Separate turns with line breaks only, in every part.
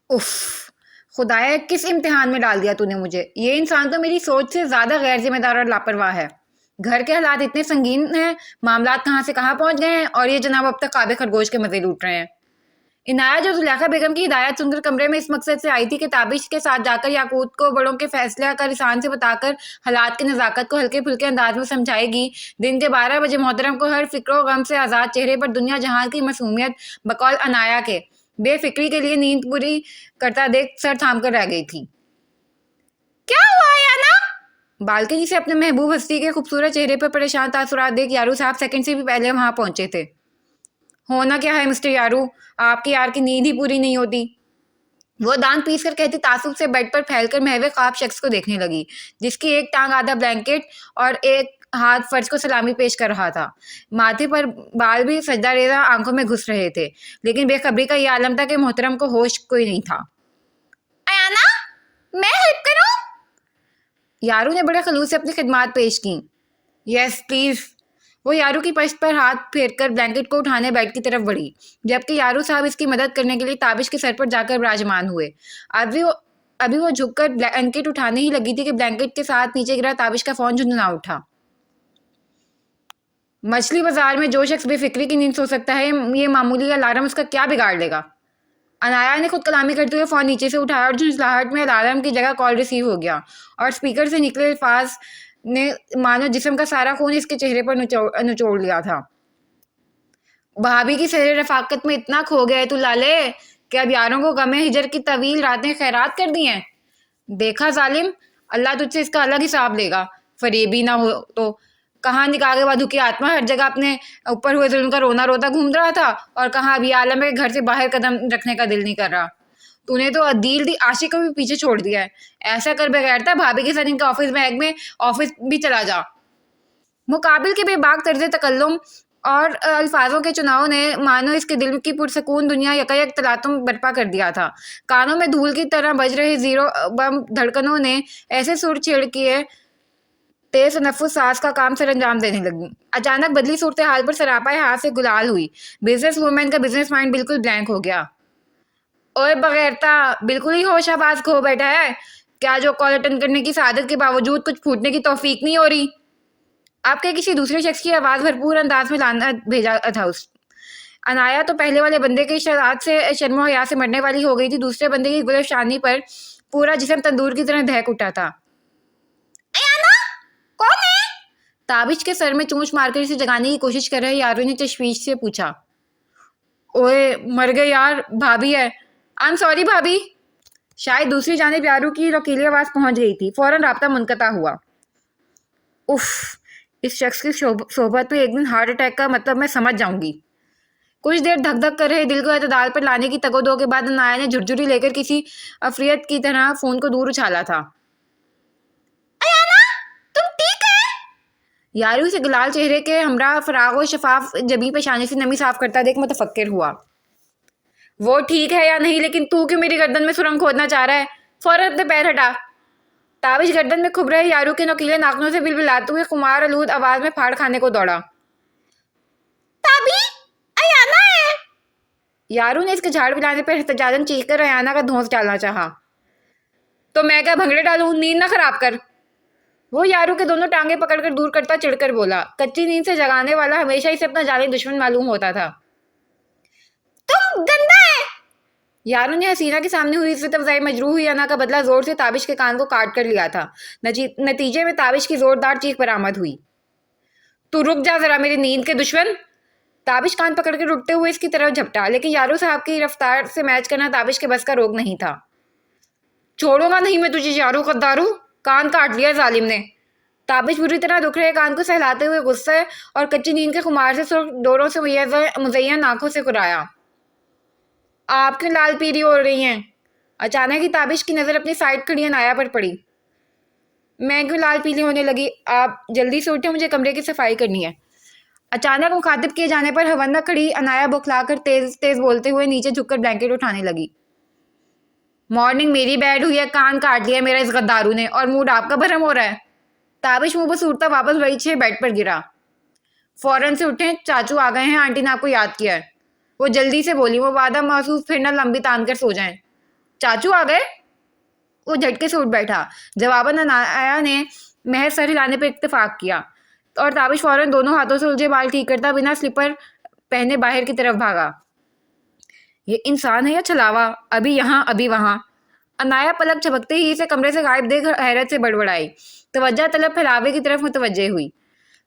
उफ, खुदाया किस इम्तिहान में डाल दिया तूने मुझे। ये इंसान तो मेरी सोच से ज्यादा गैर जिम्मेदार और लापरवाह है। घर के हालात इतने संगीन हैं, मामलात कहाँ से कहाँ पहुंच गए हैं और ये जनाब अब तक काबे खरगोश के मजे लूट रहे हैं। इनाया जो जुलेखा बेगम की हिदायत सुनकर कमरे में इस मकसद से आई थी कि ताबिश के साथ जाकर याकूत को बड़ों के फैसले का लिसान से बताकर हालात की नज़ाकत को हल्के फुल्के अंदाज में समझाएगी। दिन के 12 बजे मोहतरम को हर फिक्र गम से आज़ाद चेहरे पर दुनिया जहां की मासूमियत बकौल अनाया के बेफिक्री के लिए नींद पूरी करता देख सर थाम कर रह गई थी। क्या हुआ या ना? बालकनी से अपने महबूब हस्ती के खूबसूरत चेहरे पर परेशान तासुरात देख यारू साहब सेकंड से भी पहले वहां पहुंचे थे। होना क्या है मिस्टर यारू, आपकी यार की नींद ही पूरी नहीं होती। वो दांत पीस कर कहती तासुब से बेड पर फैलकर महवे ख्वाब शख्स को देखने लगी, जिसकी एक टांग आधा ब्लैंकेट और एक हाथ फर्श को सलामी पेश कर रहा था। माथे पर बाल भी सजदा रेजा आंखों में घुस रहे थे, लेकिन बेखबरी का यह आलम था कि मोहतरम को होश कोई नहीं था। अयाना, मैं हेल्प करूं? यारू ने बड़े खलूस से अपनी खिदमात पेश की। Yes please. वो यारू की पश्त पर हाथ फेरकर ब्लैंकेट को उठाने बेड की तरफ बढ़ी, जबकि यारू साहब इसकी मदद करने के लिए ताबिश के सर पर जाकर विराजमान हुए। अभी वो झुककर ब्लैंकेट उठाने ही लगी थी कि ब्लैंकेट के साथ नीचे गिरा ताबिश का फोन झुंझुना उठा। मछली बाजार में जो शख्स बेफिक्री की नींद सो सकता है, ये मामूली अलार्म उसका क्या बिगाड़ लेगा। अनाया ने खुद कलामी करते हुए फोन नीचे से उठाया और झुंझलाहट में अलार्म की जगह कॉल रिसीव हो गया और स्पीकर से निकले अल्फाज ने मानो जिस्म का सारा खून इसके चेहरे पर निचोड़ लिया था। भाभी की सहरे रफाकत में इतना खो गया है तू लाले कि अब यारों को गमे हिजर की तवील रातें खैरात कर दी हैं। देखा जालिम, अल्लाह तुझसे इसका अलग हिसाब लेगा। फरेबी ना हो तो कहाँ निकागे वाधु की आत्मा हर जगह अपने ऊपर हुए जुल्म का रोना रोता घूम रहा था, और कहाँ अभी आलम है घर से बाहर कदम रखने का दिल नहीं कर रहा। तूने तो अदील दी आशिक को भी पीछे छोड़ दिया है। ऐसा कर बगैर था भाभी के साथ इनके ऑफिस बैग में ऑफिस भी चला जा। मुकाबिल के बेबाक तर्ज तकल्लुम और अल्फाजों के चुनाव ने मानो इसके दिल की पुरसकून दुनिया यकायक तलातुम बर्पा कर दिया था। कानों में धूल की तरह बज रहे जीरो बम धड़कनों ने ऐसे सुर छेड़ किए, तेज तनफ्फुस सांस का काम सर अंजाम देने लगी। अचानक बदली सूरत हाल पर सरापाए हाथ से गुलाल हुई। बिजनेस वूमेन का बिजनेस माइंड बिल्कुल ब्लैंक हो गया। ओए बगैरता, बिल्कुल ही होश आवाज खो बैठा है क्या, जो कॉल अटेंड करने की सादत के बावजूद कुछ फूटने की तौफीक नहीं हो रही। आपके किसी दूसरे शख्स की आवाज भरपूर अंदाज में लाना भेजा था। उस अनाया तो पहले वाले बंदे की शरारत से शर्मो हया से मरने वाली हो गई थी, दूसरे बंदे की गुलफशानी पर पूरा जिस्म तंदूर की तरह दहक उठा था। अयाना, कौन है? ताबिश के सर में चोंच मारकर इसे जगाने की कोशिश कर रहे यारों ने तशवीश से पूछा। ओए मर गए यार, भाभी है। आई एम सॉरी भाभी। शायद दूसरी जानिब यारू की रकीली आवाज पहुंच गई थी। फौरन राब्ता मुनकता हुआ। उफ, इस शख्स की सोहबत में एक दिन हार्ट अटैक का मतलब मैं समझ जाऊंगी। कुछ देर धक धक कर रहे दिल को एतदाल पर लाने की तगोदो के बाद नाया ने झुरझुरी लेकर किसी अफरियत की तरह फोन को दूर उछाला था। अयाना, तुम ठीक है? यारू से गुलाल चेहरे के हमरा फराग और शफाफ जबी पेशानी से नमी साफ करता देख मुतफक्किर हुआ। वो ठीक है या नहीं, लेकिन तू क्यों मेरी गर्दन में सुरंग खोदना चाह रहा है? फौरन अपने पैर हटा। ताबिश गर्दन में खुब रहे यारू के नोकीले नाखूनों से बिलबिलाते हुए खुमार आलूद आवाज में फाड़ खाने को दौड़ा। ताबी, अयाना है। यारू ने इसके झाड़ बिलाने पर एहतजाजन चीखकर अयाना का धौंस डालना चाहा। तो मैं क्या भंगड़े डालूं, नींद ना खराब कर। वो यारू के दोनों टांगे पकड़कर दूर करता चिढ़कर बोला। कच्ची नींद से जगाने वाला हमेशा इसे अपना जानी दुश्मन मालूम होता था। तुम गंदा है। यारू ने हसीना के सामने हुई इज्जत अफजाई मजरूह हुई अना का बदला जोर से ताबिश के कान को काट कर लिया था। नतीजे में ताबिश की जोरदार चीख बरामद हुई। तू रुक जा जरा मेरी नींद के दुश्मन। ताबिश कान पकड़कर उठते हुए इसकी तरफ झपटा, लेकिन यारू साहब की रफ्तार से मैच करना ताबिश के बस का रोग नहीं था। छोड़ूंगा नहीं मैं तुझे यारू कद्दारू, कान काट लिया जालिम ने। ताबिश बुरी तरह दुख रहे कान को सहलाते हुए गुस्से और कच्ची नींद के खुमार से सुर्ख डोरों से मुजय्यन आंखों से कुराया। आप क्यों लाल पीली हो रही हैं? अचानक ही ताबिश की नजर अपनी साइड खड़ी अनाया पर पड़ी। मैं क्यों लाल पीली होने लगी? आप जल्दी से उठे, मुझे कमरे की सफाई करनी है। अचानक मुखातिब किए जाने पर हवन्ना खड़ी अनाया बौखलाकर तेज तेज बोलते हुए नीचे झुककर ब्लैंकेट उठाने लगी। मॉर्निंग मेरी बैड हुई है, कान काट लिया मेरा इस गद्दारू ने, और मूड आपका भरम हो रहा है। ताबिश मुंह पर सूरता वापस वही छे बेड पर गिरा। फौरन से उठे, चाचू आ गए हैं, आंटी ने आपको याद किया है। वो जल्दी से बोली। वो वादा महसूस फिर न लंबी तान कर सो जाएं। चाचू आ गए? वो झटके से उठ बैठा। जवाबन अनाया ने महज सर हिलाने पर इत्तेफाक किया और ताबिश फौरन दोनों हाथों से उलझे बाल ठीक करता बिना स्लीपर पहने बाहर की तरफ भागा। ये इंसान है या छलावा? अभी यहाँ अभी वहां। अनाया पलक झपकते ही इसे कमरे से गायब देख हैरत से बड़बड़ाई। तवज्जो तलब फैलावे की तरफ मुतवज्जे हुई।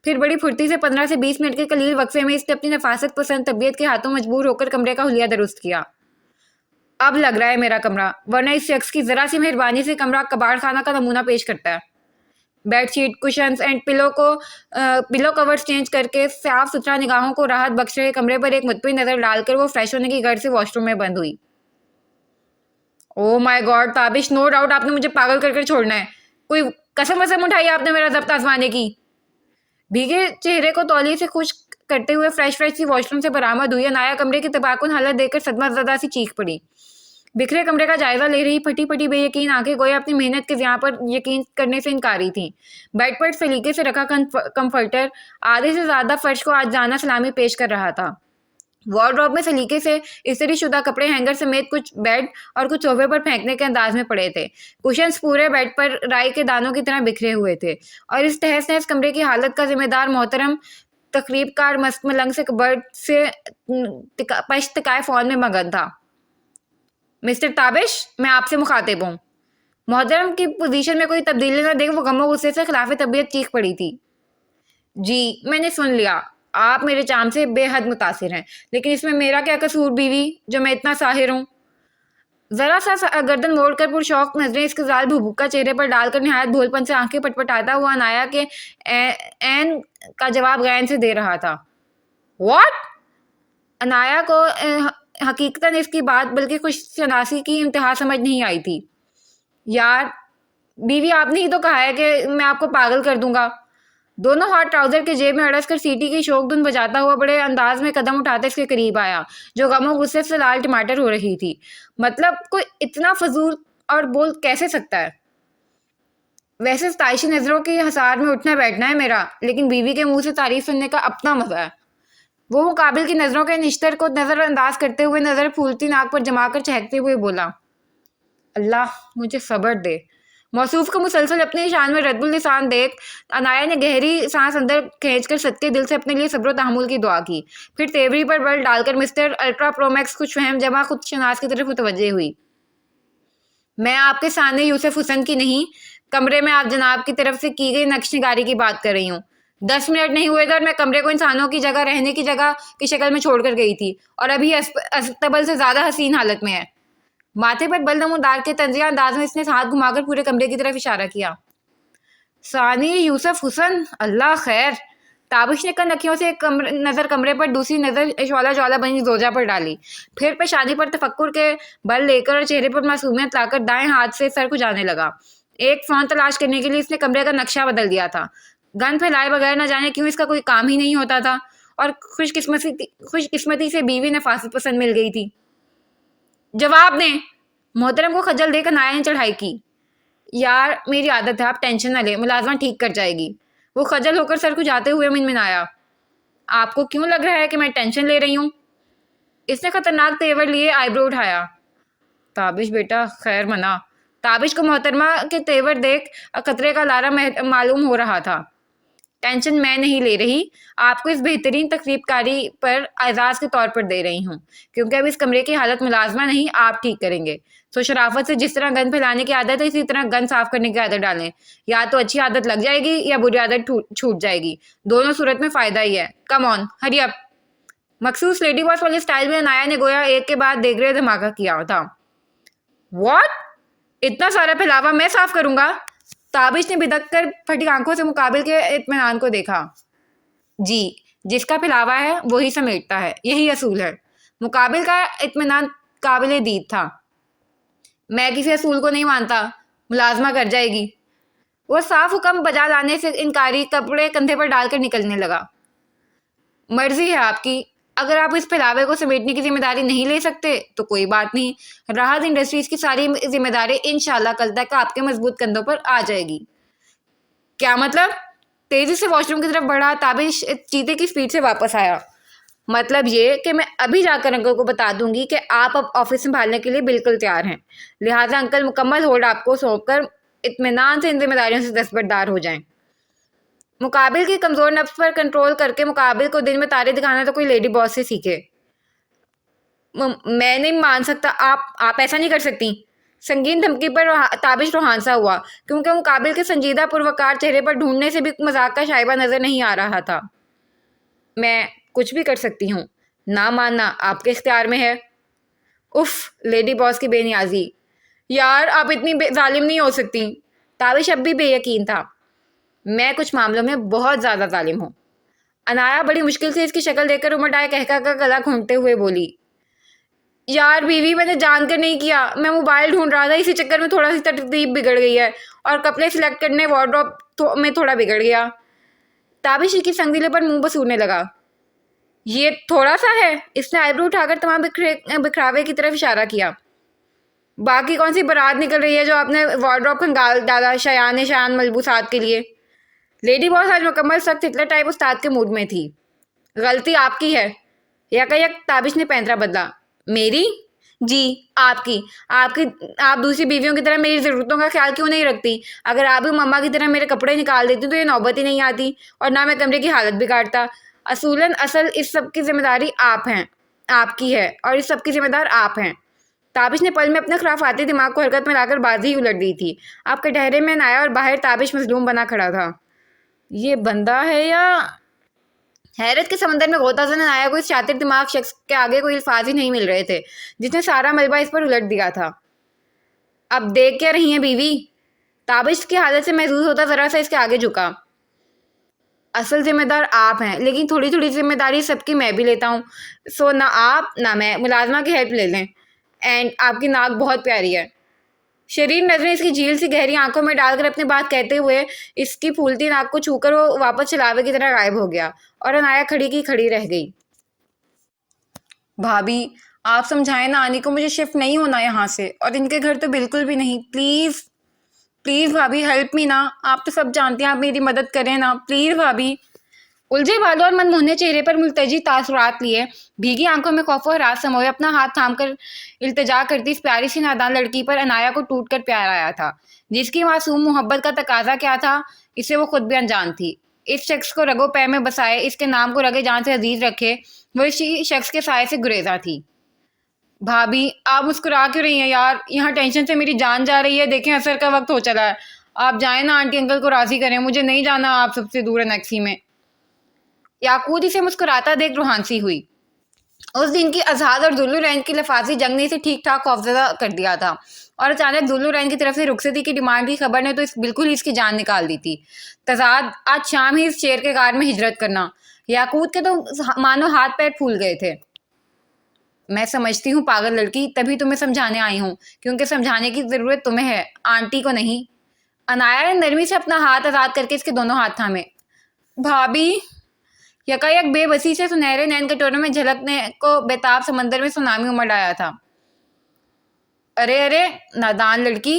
फिर बड़ी फुर्ती से 15 से 20 मिनट के कलील वक्फे में इसने अपनी नफासत पसंद तबीयत के हाथों मजबूर होकर कमरे का हुलिया दुरुस्त किया। अब लग रहा है मेरा कमरा, वरना इस शख्स की जरा सी मेहरबानी से कमरा कबाड़ खाना का नमूना पेश करता है। Bedsheet, cushions and pillow covers change करके साफ सुथरा निगाहों को राहत बख्श रहे कमरे पर एक मुतमिन नजर डालकर वो फ्रेश होने की गर्ज से वॉशरूम में बंद हुई। Oh my god Tabish, no doubt आपने मुझे पागल करके छोड़ना है। कोई कसम वसम उठाई आपने मेरा जब्त आजमाने की। भीगे चेहरे को तौलिए से खुश्क करते हुए फ्रेश सी वॉशरूम से बरामद हुई। अनाया कमरे की तबाकुन हालत देखकर सदमा सी चीख पड़ी। बिखरे कमरे का जायजा ले रही फटी फटी बेयकीन आंखें गोया अपनी मेहनत के ज़िया पर यकीन करने से इनकारी थी। बेड पर सलीके से रखा कंफर्टर आधे से ज्यादा फर्श को आज जाना सलामी पेश कर रहा था। वार्डरोब में सलीके से इस्त्री शुदा कपड़े हैंगर समेत कुछ बेड और कुछ सोफे पर फेंकने के अंदाज में पड़े थे। कुशन्स पूरे बेड पर राई के दानों की तरह बिखरे हुए थे और इस तहस नहस कमरे की हालत का जिम्मेदार मोहतरम तकरीबकार मस्त मलंग से बर्ड से पश्तकाए फोन में मगन था। मिस्टर ताबिश, मैं आपसे मुखातिब हूँ। मोहतरम की पोजीशन में कोई तब्दीली न देख वो गमो गुस्से से खिलाफ तबीयत चीख पड़ी थी। जी मैंने सुन लिया, आप मेरे चाम से बेहद मुतासिर हैं, लेकिन इसमें मेरा क्या कसूर बीवी, जो मैं इतना साहिर हूँ। जरा सा गर्दन मोड़कर पुरशौक नजरें इसके जाल भुभुक्का चेहरे पर डालकर निहायत भोलपन से आंखें पटपटाता हुआ अनाया के एन का जवाब गैन से दे रहा था। व्हाट? अनाया को हकीकतन इसकी बात बल्कि खुशशनासी की इंतहा समझ नहीं आई थी। यार बीवी, आपने ही तो कहा है कि मैं आपको पागल कर दूंगा। दोनों हाथ ट्राउजर के जेब में अड़स कर सीटी की शोक धुन बजाता हुआ बड़े अंदाज में कदम उठाते इसके करीब आया, जो गमो गुस्से से लाल टमाटर हो रही थी। मतलब कोई इतना फजूल और बोल कैसे सकता है? वैसे सताइशी नजरों की हसार में उठना बैठना है मेरा, लेकिन बीवी के मुंह से तारीफ सुनने का अपना मजा है। वो मुकाबिल की नजरों के निश्तर को नजरअंदाज करते हुए नजर फूलती नाक पर जमाकर चहकते हुए बोला, अल्लाह मुझे सब्र दे। मौसूफ को मुसलसल अपने शान में रद्दुल लिसान देख अनाया ने गहरी सांस अंदर खींचकर सच्चे दिल से अपने लिए सब्र तहमुल की दुआ की। फिर तेवरी पर बल डालकर मिस्टर अल्ट्रा प्रोमैक्स खुश फहम जमा खुद शनास की तरफ मुतवज्जे हुई। मैं आपके सामने यूसुफ हुसैन की नहीं, कमरे में आप जनाब की तरफ से की गई नक्श निगारी की बात कर रही हूँ। 10 मिनट नहीं हुए थे और मैं कमरे को इंसानों की जगह, रहने की जगह की शक्ल में छोड़कर गई थी, और अभी अस्तबल से ज्यादा हसीन हालत में है। माथे पर बल नमूदार के तंजिया अंदाज में इसने हाथ घुमाकर पूरे कमरे की तरफ इशारा किया। सानी यूसुफ हुसैन, अल्लाह खैर। ताबिश ने कनखियों से एक नजर कमरे पर, दूसरी नजर ज्वाला ज्वाला बनी जोजा पर डाली, फिर पेशानी पर तफक्कुर के बल लेकर और चेहरे पर मासूमियत लाकर दाएं हाथ से सर खुजाने लगा। एक फोन तलाश करने के लिए इसने कमरे का नक्शा बदल दिया था। गन फैलाए बगैर न जाने क्यों इसका कोई काम ही नहीं होता था, और खुशकिस्मती से बीवी नफासत पसंद मिल गई थी। जवाब दें। मोहतरम को खजल देकर नाया ने चढ़ाई की। यार मेरी आदत है, आप टेंशन न ले, मुलाजमा ठीक कर जाएगी। वो खजल होकर सर को जाते हुए मिनमिनाया। आपको क्यों लग रहा है कि मैं टेंशन ले रही हूँ? इसने खतरनाक तेवर लिए आईब्रो उठाया। ताबिश बेटा खैर मना। ताबिश को मोहतरमा के तेवर देख खतरे का लारा मालूम हो रहा था। टेंशन मैं नहीं ले रही, आपको इस बेहतरीन तकरीबकारी पर एजाज के तौर पर दे रही हूँ, क्योंकि अब इस कमरे की हालत मुलाजमा नहीं, आप ठीक करेंगे। तो शराफत से जिस तरह गन फैलाने की आदत है, इसी तरह गन साफ करने की आदत डालें। या तो अच्छी आदत लग जाएगी या बुरी आदत छूट जाएगी, दोनों सूरत में फायदा ही है। Come on hurry up. मखसूस लेडी बॉस वाले स्टाइल में अनाया ने गोया एक के बाद देगरे धमाका किया था। व्हाट? इतना सारा फैलावा मैं साफ करूंगा? ताबिश ने बिदक कर फटी आंखों से मुकाबिल के इत्मीनान को देखा। जी, जिसका फैलावा है वही समेटता है, यही असूल है। मुकाबिल का इत्मीनान काबिल दीद था। मैं किसी असूल को नहीं मानता, मुलाजमा कर जाएगी। वो साफ हुक्म बजा लाने से इनकारी कपड़े कंधे पर डालकर निकलने लगा। मर्जी है आपकी, अगर आप इस फैलावे को समेटने की जिम्मेदारी नहीं ले सकते तो कोई बात नहीं, राहत इंडस्ट्रीज की सारी जिम्मेदारी इंशाल्लाह कल तक आपके मजबूत कंधों पर आ जाएगी। क्या मतलब? तेजी से वॉशरूम की तरफ बढ़ा ताबिश चीते की स्पीड से वापस आया। मतलब ये कि मैं अभी जाकर अंकल को बता दूंगी कि आप अब ऑफिस संभालने के लिए बिल्कुल तैयार हैं, लिहाजा अंकल मुकम्मल होल्ड आपको सौंपकर इत्मीनान से इन जिम्मेदारियों से दस्तबरदार हो जाएं। मुकाबिल की कमजोर नफ्स पर कंट्रोल करके मुकाबिल को दिन में तारे दिखाना तो कोई लेडी बॉस से सीखे। मैं नहीं मान सकता, आप ऐसा नहीं कर सकती। संगीन धमकी पर ताबिश रोहानसा हुआ, क्योंकि मुकाबिल के संजीदा पुरवकार चेहरे पर ढूंढने से भी मजाक का शाइबा नजर नहीं आ रहा था। मैं कुछ भी कर सकती हूँ, ना मानना आपके इख्तियार में है। उफ, लेडी बॉस की बेनियाजी। यार आप इतनी जालिम नहीं हो सकती। ताबिश अब भी बेयकीन था। मैं कुछ मामलों में बहुत ज्यादा जालिम हूँ। अनाया बड़ी मुश्किल से इसकी शक्ल देखकर उमड़ आए कहका का गला घूंटते हुए बोली, यार बीवी मैंने जानकर नहीं किया, मैं मोबाइल ढूंढ रहा था, इसी चक्कर में थोड़ा सी तरतीब बिगड़ गई है और कपड़े सिलेक्ट करने वार्डरोब में थोड़ा बिगड़ गया। ताबिश की संगीले पर मुंह बसूरने लगा। ये थोड़ा सा है? इसने आईब्रो उठाकर तमाम बिखरावे की तरफ इशारा किया। बाकी कौन सी बारात निकल रही है जो आपने वार्डरोब खंगाल डाला शान मलबूसात के लिए? लेडी बॉस आज मुकम्मल सख्त हिटलर टाइप उस्ताद के मूड में थी। गलती आपकी है। यकायक ताबिश ने पैंतरा बदला। मेरी? जी आपकी। आपकी आप दूसरी बीवियों की तरह मेरी ज़रूरतों का ख्याल क्यों नहीं रखती? अगर आप भी मम्मा की तरह मेरे कपड़े निकाल देती तो ये नौबत ही नहीं आती और ना मैं कमरे की हालत बिगाड़ता। असल इस सब की जिम्मेदारी आप हैं, आपकी है, और इस सब की जिम्मेदार आप हैं। ताबिश ने पल में अपने खुराफाती दिमाग को हरकत में लाकर बाजी ही उलट दी थी। आप कटहरे में आया और बाहर ताबिश मजलूम बना खड़ा था। ये बंदा है या? हैरत के समंदर में गोता जन आया कोई शातिर दिमाग शख्स के आगे कोई अल्फाज ही नहीं मिल रहे थे, जिसने सारा मलबा इस पर उलट दिया था। अब देख क्या रही हैं बीवी? ताबिश की हालत से महसूस होता जरा सा इसके आगे झुका। असल जिम्मेदार आप हैं, लेकिन थोड़ी थोड़ी जिम्मेदारी सबकी मैं भी लेता हूँ। सो ना आप ना मैं मुलाजमा की हेल्प ले लें। एंड आपकी नाक बहुत प्यारी है। शरीर नजरें इसकी झील सी गहरी आंखों में डालकर अपनी बात कहते हुए इसकी फूलती नाक को छूकर वो वापस चलावे की तरह गायब हो गया और अनाया खड़ी की खड़ी रह गई। भाभी आप समझाएं ना आनी को, मुझे शिफ्ट नहीं होना यहाँ से, और इनके घर तो बिल्कुल भी नहीं। प्लीज प्लीज भाभी हेल्प मी ना, आप तो सब जानती हैं, आप मेरी मदद करें ना प्लीज भाभी। उलझे बालों और मनमोहने चेहरे पर मुल्तजी तासुरात लिए भीगी आंखों में खौफ और रात समोए अपना हाथ थामकर इल्तिजा करती इस प्यारी सी नादान लड़की पर अनाया को टूट कर प्यार आया था। जिसकी मासूम मोहब्बत का तकाजा क्या था, इसे वो खुद भी अनजान थी। इस शख्स को रगो पैर में बसाए, इसके नाम को रगे जान से अजीज रखे, वो इसी शख्स के साये से गुरेजा थी। भाभी आप मुस्कुरा क्यों रही हैं यार? यहाँ टेंशन से मेरी जान जा रही है। देखें असर का वक्त हो चला है, आप जाए ना, आंटी अंकल को राजी करें, मुझे नहीं जाना आप सबसे दूर अनेक्सी में। याकूत इसे मुस्कुराता देख रूहानसी हुई। उस दिन की आज़ाद और जुल्लू रैन की लफाजी जंग ने इसे ठीक ठाक खौफजदा कर दिया था, और अचानक जुल्लू रैन की तरफ से रुखसती की डिमांड की खबर ने तो बिल्कुल ही इसकी जान निकाल दी थी। तजाद आज शाम ही इस शेर के गार में हिजरत करना। याकूत के तो मानो हाथ पैर फूल गए थे। मैं समझती हूँ पागल लड़की, तभी तुम्हें समझाने आई हूँ, क्योंकि समझाने की जरूरत तुम्हें है, आंटी को नहीं। अनाया ने नरमी से अपना हाथ आजाद करके इसके दोनों हाथ थामे। भाभी यकायक बेबसी से सुनहरे नैन कटोरों में झलकने को बेताब समंदर में सुनामी उमड़ आया था। अरे अरे नादान लड़की!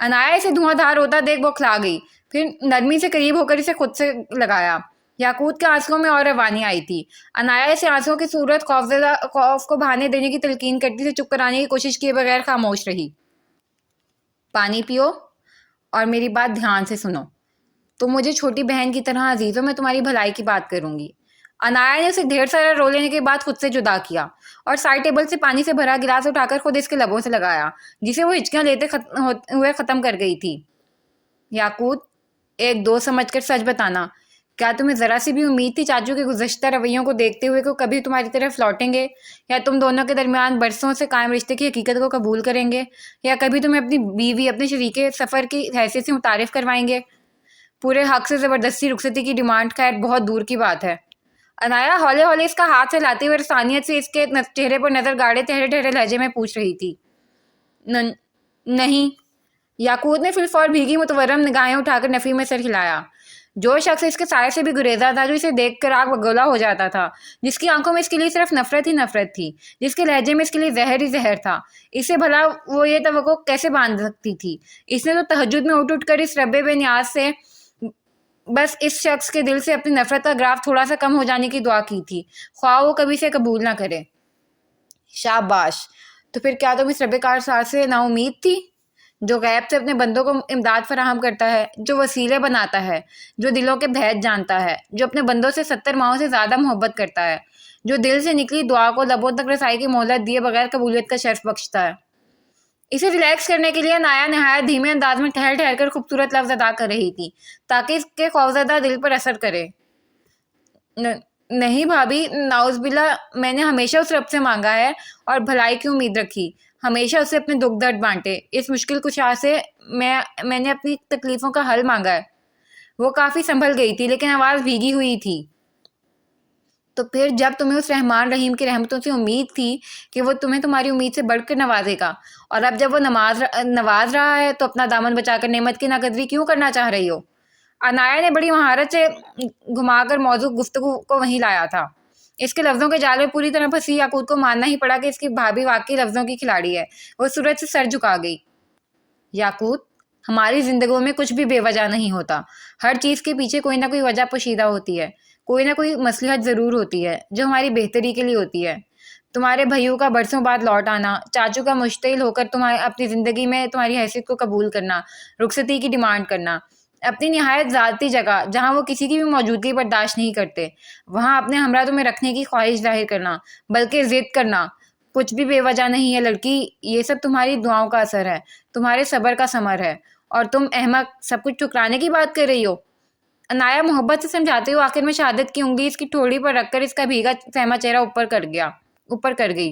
अनाया इसे धुआंधार होता देख बौखला गई, फिर नरमी से करीब होकर इसे खुद से लगाया। याकूत के आंसुओं में और रवानी आई थी। अनाया इसे आंसुओं की सूरत खौफ को बहाने देने की तलकीन करती से चुप कराने की कोशिश किए बगैर खामोश रही। पानी पियो और मेरी बात ध्यान से सुनो। तुम मुझे छोटी बहन की तरह अजीज हो, मैं तुम्हारी भलाई की बात करूंगी। अनाया ने उसे ढेर सारा रो लेने के बाद खुद से जुदा किया और साइड टेबल से पानी से भरा गिलास उठाकर खुद इसके लबों से लगाया, जिसे वो हिचकियां लेते हुए खत्म कर गई थी। याकूत एक दोस्त समझकर सच बताना, क्या तुम्हें जरा सी भी उम्मीद थी चाचू के गुज़श्ता रवैयों को देखते हुए को कभी तुम्हारी तरफ लौटेंगे, या तुम दोनों के दरमियान बरसों से कायम रिश्ते की हकीकत को कबूल करेंगे, या कभी तुम्हें अपनी बीवी अपने शरीके सफ़र की हैसियत से मुतारिफ करवाएंगे? पूरे हक से ज़बरदस्ती रुखसती की डिमांड खैर बहुत दूर की बात है। अनाया हौले हौले इसका हाथ हिलाती हुए रसानियत से इसके चेहरे पर नजर गाड़े ठहरे ठहरे लहजे में पूछ रही थी। नहीं। याकूत ने फिलफौर भीगी मुतवरम निगाहें उठाकर नफी में सर हिलाया। जो शख्स इसके साये से भी गुरेजा था, जो इसे देखकर आग बगोला हो जाता था, जिसकी आंखों में इसके लिए सिर्फ नफरत ही नफरत थी, जिसके लहजे में इसके लिए जहर ही जहर था, इसे भला वो ये तवक्को कैसे बांध सकती थी? इसने तो तहज्जुद में उठ उठ कर इस रब्बे बेनियाज से बस इस शख्स के दिल से अपनी नफरत का ग्राफ थोड़ा सा कम हो जाने की दुआ की थी, ख्वाह वो कभी से कबूल ना करे। शाबाश। तो फिर क्या तुम इस रबेकार सार से नाउम्मीद थी, जो गैब से अपने बंदों को इमदाद फराहम करता है, जो वसीले बनाता है, जो दिलों के भेद जानता है, जो अपने बंदों से 70 माहों से ज़्यादा मोहब्बत करता है, जो दिल से निकली दुआ को लबों तक रसाई की मोहलत दिए बगैर कबूलियत का शर्फ बख्शता है। इसे रिलैक्स करने के लिए नाया नहायत धीमे अंदाज में ठहर ठहर कर खूबसूरत लफ्ज अदा कर रही थी, ताकि इसके खौफजदा दिल पर असर करे। नहीं भाभी, नाउज़बिल्ला, मैंने हमेशा उस रब से मांगा है और भलाई की उम्मीद रखी, हमेशा उससे अपने दुख दर्द बांटे। इस मुश्किल कुशा से मैंने अपनी तकलीफ़ों का हल मांगा है। वो काफ़ी संभल गई थी, लेकिन आवाज़ भीगी हुई थी। तो फिर जब तुम्हें उस रहमान रहीम की रहमतों से उम्मीद थी कि वो तुम्हें तुम्हारी उम्मीद से बढ़कर नवाजेगा, और अब जब वो नवाज रहा है, तो अपना दामन बचाकर नेमत की नाकदरी क्यों करना चाह रही हो? अनाया ने बड़ी महारत से घुमाकर मौजूद गुफ्तगू को वहीं लाया था। इसके लफ्जों के जाल में पूरी तरह फंसी याकूत को मानना ही पड़ा कि इसकी भाभी वाकई लफ्जों की खिलाड़ी है। वो सूरज से सर झुका गई। याकूत, हमारी जिंदगियों में कुछ भी बेवजह नहीं होता। हर चीज़ के पीछे कोई ना कोई वजह पोशीदा होती है, कोई ना कोई मसलहत ज़रूर होती है जो हमारी बेहतरी के लिए होती है। तुम्हारे भैयों का बरसों बाद लौट आना, चाचू का मुश्तिल होकर तुम्हारी अपनी ज़िंदगी में तुम्हारी हैसियत को कबूल करना, रुखसती की डिमांड करना, अपनी निहायत ज़ाती जगह जहाँ वो किसी की भी मौजूदगी बर्दाश्त नहीं करते, वहाँ अपने हमरा तुम्हें रखने की ख्वाहिश जाहिर करना, बल्कि ज़िद करना, कुछ भी बेवजह नहीं है लड़की। ये सब तुम्हारी दुआओं का असर है, तुम्हारे सब्र का समर है, और तुम अहमक सब कुछ ठुकराने की बात कर रही हो। अनाया मोहब्बत से समझाते हुए आखिर में शहादत की उंगली इसकी ठोड़ी पर रखकर इसका भीगा सहमा चेहरा ऊपर कर गई।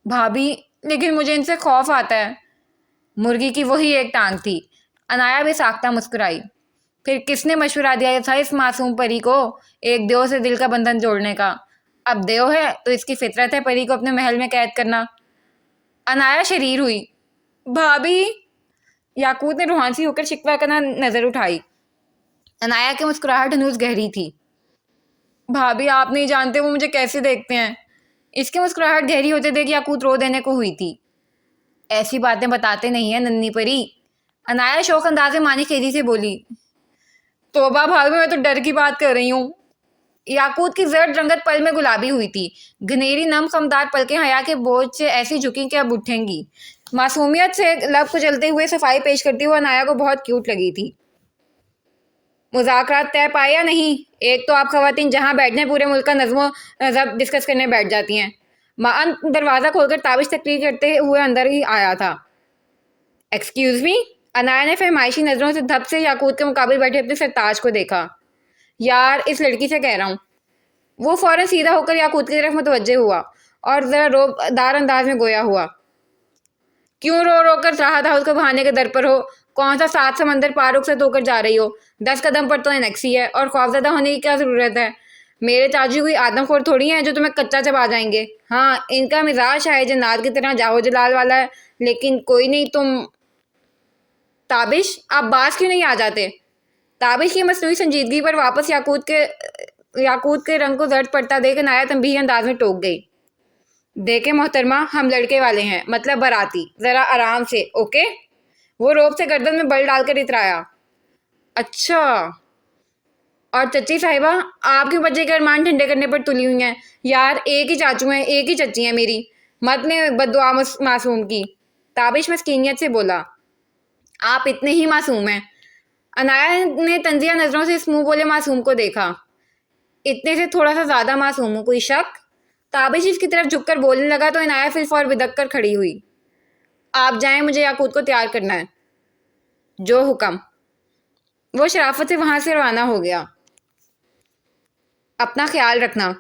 भाभी, लेकिन मुझे इनसे खौफ आता है। मुर्गी की वही एक टांग थी। अनाया भी साख्ता मुस्कुराई। फिर किसने मशवरा दिया था इस मासूम परी को एक देव से दिल का बंधन जोड़ने का? अब देव है तो इसकी फितरत है परी को अपने महल में कैद करना। अनाया शरीर हुई। भाभी, याकूत ने रूहानसी होकर शिकवा करना नजर उठाई। अनाया की मुस्कुराहट हनूज गहरी थी। भाभी, आप नहीं जानते वो मुझे कैसे देखते हैं। इसकी मुस्कुराहट गहरी होते देख याकूत रो देने को हुई थी। ऐसी बातें बताते नहीं है नन्ही परी। अनाया शौक अंदाज में मानी खेदी से बोली। तोबा भाभी, मैं तो डर की बात कर रही हूँ। याकूत की जर्द रंगत पल में गुलाबी हुई थी। घनेरी नम खमदार पलकें हया के बोझ से ऐसी झुकी कि अब उठेंगी। मासूमियत से लब कुचलते हुए सफाई पेश करती हुई अनाया को बहुत क्यूट लगी थी। मुज़ाकरात तय पाए या नहीं? एक तो आप खवातीन जहाँ बैठने पूरे मुल्क का नज़्मो ज़ब्त डिस्कस करने बैठ जाती हैं। माअन दरवाज़ा खोलकर ताबिश तकरीर करते हुए अंदर ही आया था। Excuse me. अनाया ने फरमाइशी नज़रों से धप से याकूत के मुकाबले बैठे अपने सरताज को देखा। यार, इस लड़की से कह रहा हूँ। वो फौरन सीधा होकर याकूत की तरफ मुतवज्जे हुआ और ज़रा रोबदार अंदाज में गोया हुआ। क्यों रो रो कर चाहा था उसको बहाने के दर पर हो? कौन सा सात समंदर पारुक से धोकर जा रही हो? 10 कदम पर तो एनेक्सी है, और खौफजदा होने की क्या ज़रूरत है? मेरे चाचू कोई आदमखोर थोड़ी हैं जो तुम्हें कच्चा चबा जाएंगे। हाँ, इनका मिजाज शायद जन्नात की तरह जाहो जलाल वाला है, लेकिन कोई नहीं। तुम ताबिश, आप बाज क्यों नहीं आ जाते? ताबिश की मसनूई संजीदगी पर वापस याकूत के रंग को जर्द पड़ता देख अनाया तंबीही अंदाज में टोक गई। देखे मोहतरमा, हम लड़के वाले हैं, मतलब बाराती, जरा आराम से, ओके? वो रोब से गर्दन में बल डालकर इतराया। अच्छा। और चच्ची साहिबा, आप क्यों बच्चे के अरमान ठंडे करने पर तुली हुई हैं? यार, एक ही चाचू हैं, एक ही चच्ची हैं मेरी। मत ने बद्दुआ मासूम की। ताबिश मस्कीनियत से बोला। आप इतने ही मासूम हैं। अनाया ने तंजिया नजरों से इस मुंह बोले मासूम को देखा। इतने से थोड़ा सा ज्यादा मासूम हूँ, कोई शक? ताबिश इसकी तरफ झुककर बोलने लगा तो अनाया फिलफौर बिदक कर खड़ी हुई। आप जाएं, मुझे याकूत को तैयार करना है। जो हुक्म। वो शराफत से वहां से रवाना हो गया। अपना ख्याल रखना।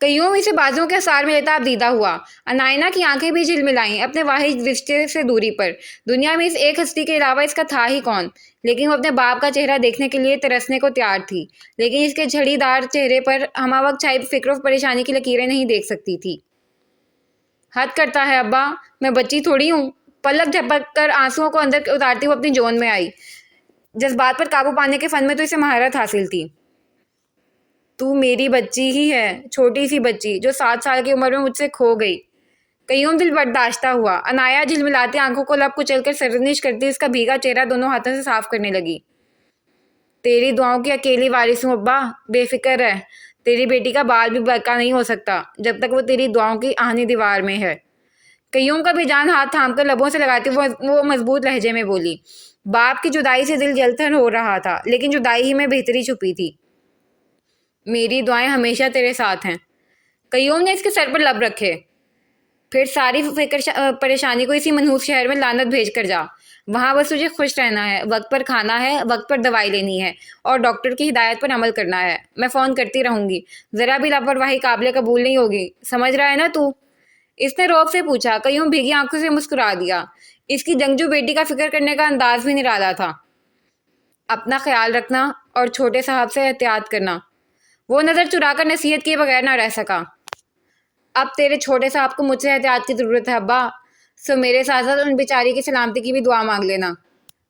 कईयों इसे बाजुओं के आसार में लेता दीदा हुआ। अनायना की आंखें भी झिलमिलाईं अपने वाहिद रिश्ते से दूरी पर। दुनिया में इस एक हस्ती के अलावा इसका था ही कौन? लेकिन वो अपने बाप का चेहरा देखने के लिए तरसने को तैयार थी, लेकिन इसके झड़ीदार चेहरे पर हमावक्त छाई फिक्र और परेशानी की लकीरें नहीं देख सकती थी। हद करता है अब्बा, मैं बच्ची थोड़ी हूँ। पलक झपक कर आंसुओं को अंदर उतारती हुई अपनी जोन में आई। जज्बात पर काबू पाने के फन में तो इसे महारत हासिल थी। तू मेरी बच्ची ही है, छोटी सी बच्ची जो 7 साल की उम्र में मुझसे खो गई। कईयों दिल बर्दाश्ता हुआ। अनाया झिलमिलाती आंखों को लब कुचल कर सरनिश करती उसका भीगा चेहरा दोनों हाथों से साफ करने लगी। तेरी दुआओं की अकेली वारिस हूँ अब्बा, बेफिक्र रह। तेरी बेटी का बाल भी बरका नहीं हो सकता जब तक वो तेरी दुआओं की आहनी दीवार में है। कईयों का भी जान हाथ थाम कर लबों से लगाती वो मजबूत लहजे में बोली। बाप की जुदाई से दिल जलथन हो रहा था, लेकिन जुदाई ही में बेहतरी छुपी थी। मेरी दुआएं हमेशा तेरे साथ हैं। कईयों ने इसके सर पर लब रखे। फिर सारी परेशानी को इसी मनहूस शहर में लानत भेज कर जा। वहां बस तुझे खुश रहना है, वक्त पर खाना है, वक्त पर दवाई लेनी है और डॉक्टर की हिदायत पर अमल करना है। मैं फ़ोन करती रहूंगी, ज़रा भी लापरवाही काबिल कबूल नहीं होगी। समझ रहा है ना तू? इसने रौब से पूछा। कईयों भीगी आंखों से मुस्कुरा दिया। इसकी जंगजू बेटी का फिक्र करने का अंदाज भी निराला था। अपना ख्याल रखना और छोटे साहब से एहतियात करना। वो नज़र चुराकर नसीहत किए बगैर ना रह सका। अब तेरे छोटे साहब को मुझसे एहतियात की ज़रूरत है अब्बा, सो मेरे साथ साथ उन बेचारी की सलामती की भी दुआ मांग लेना।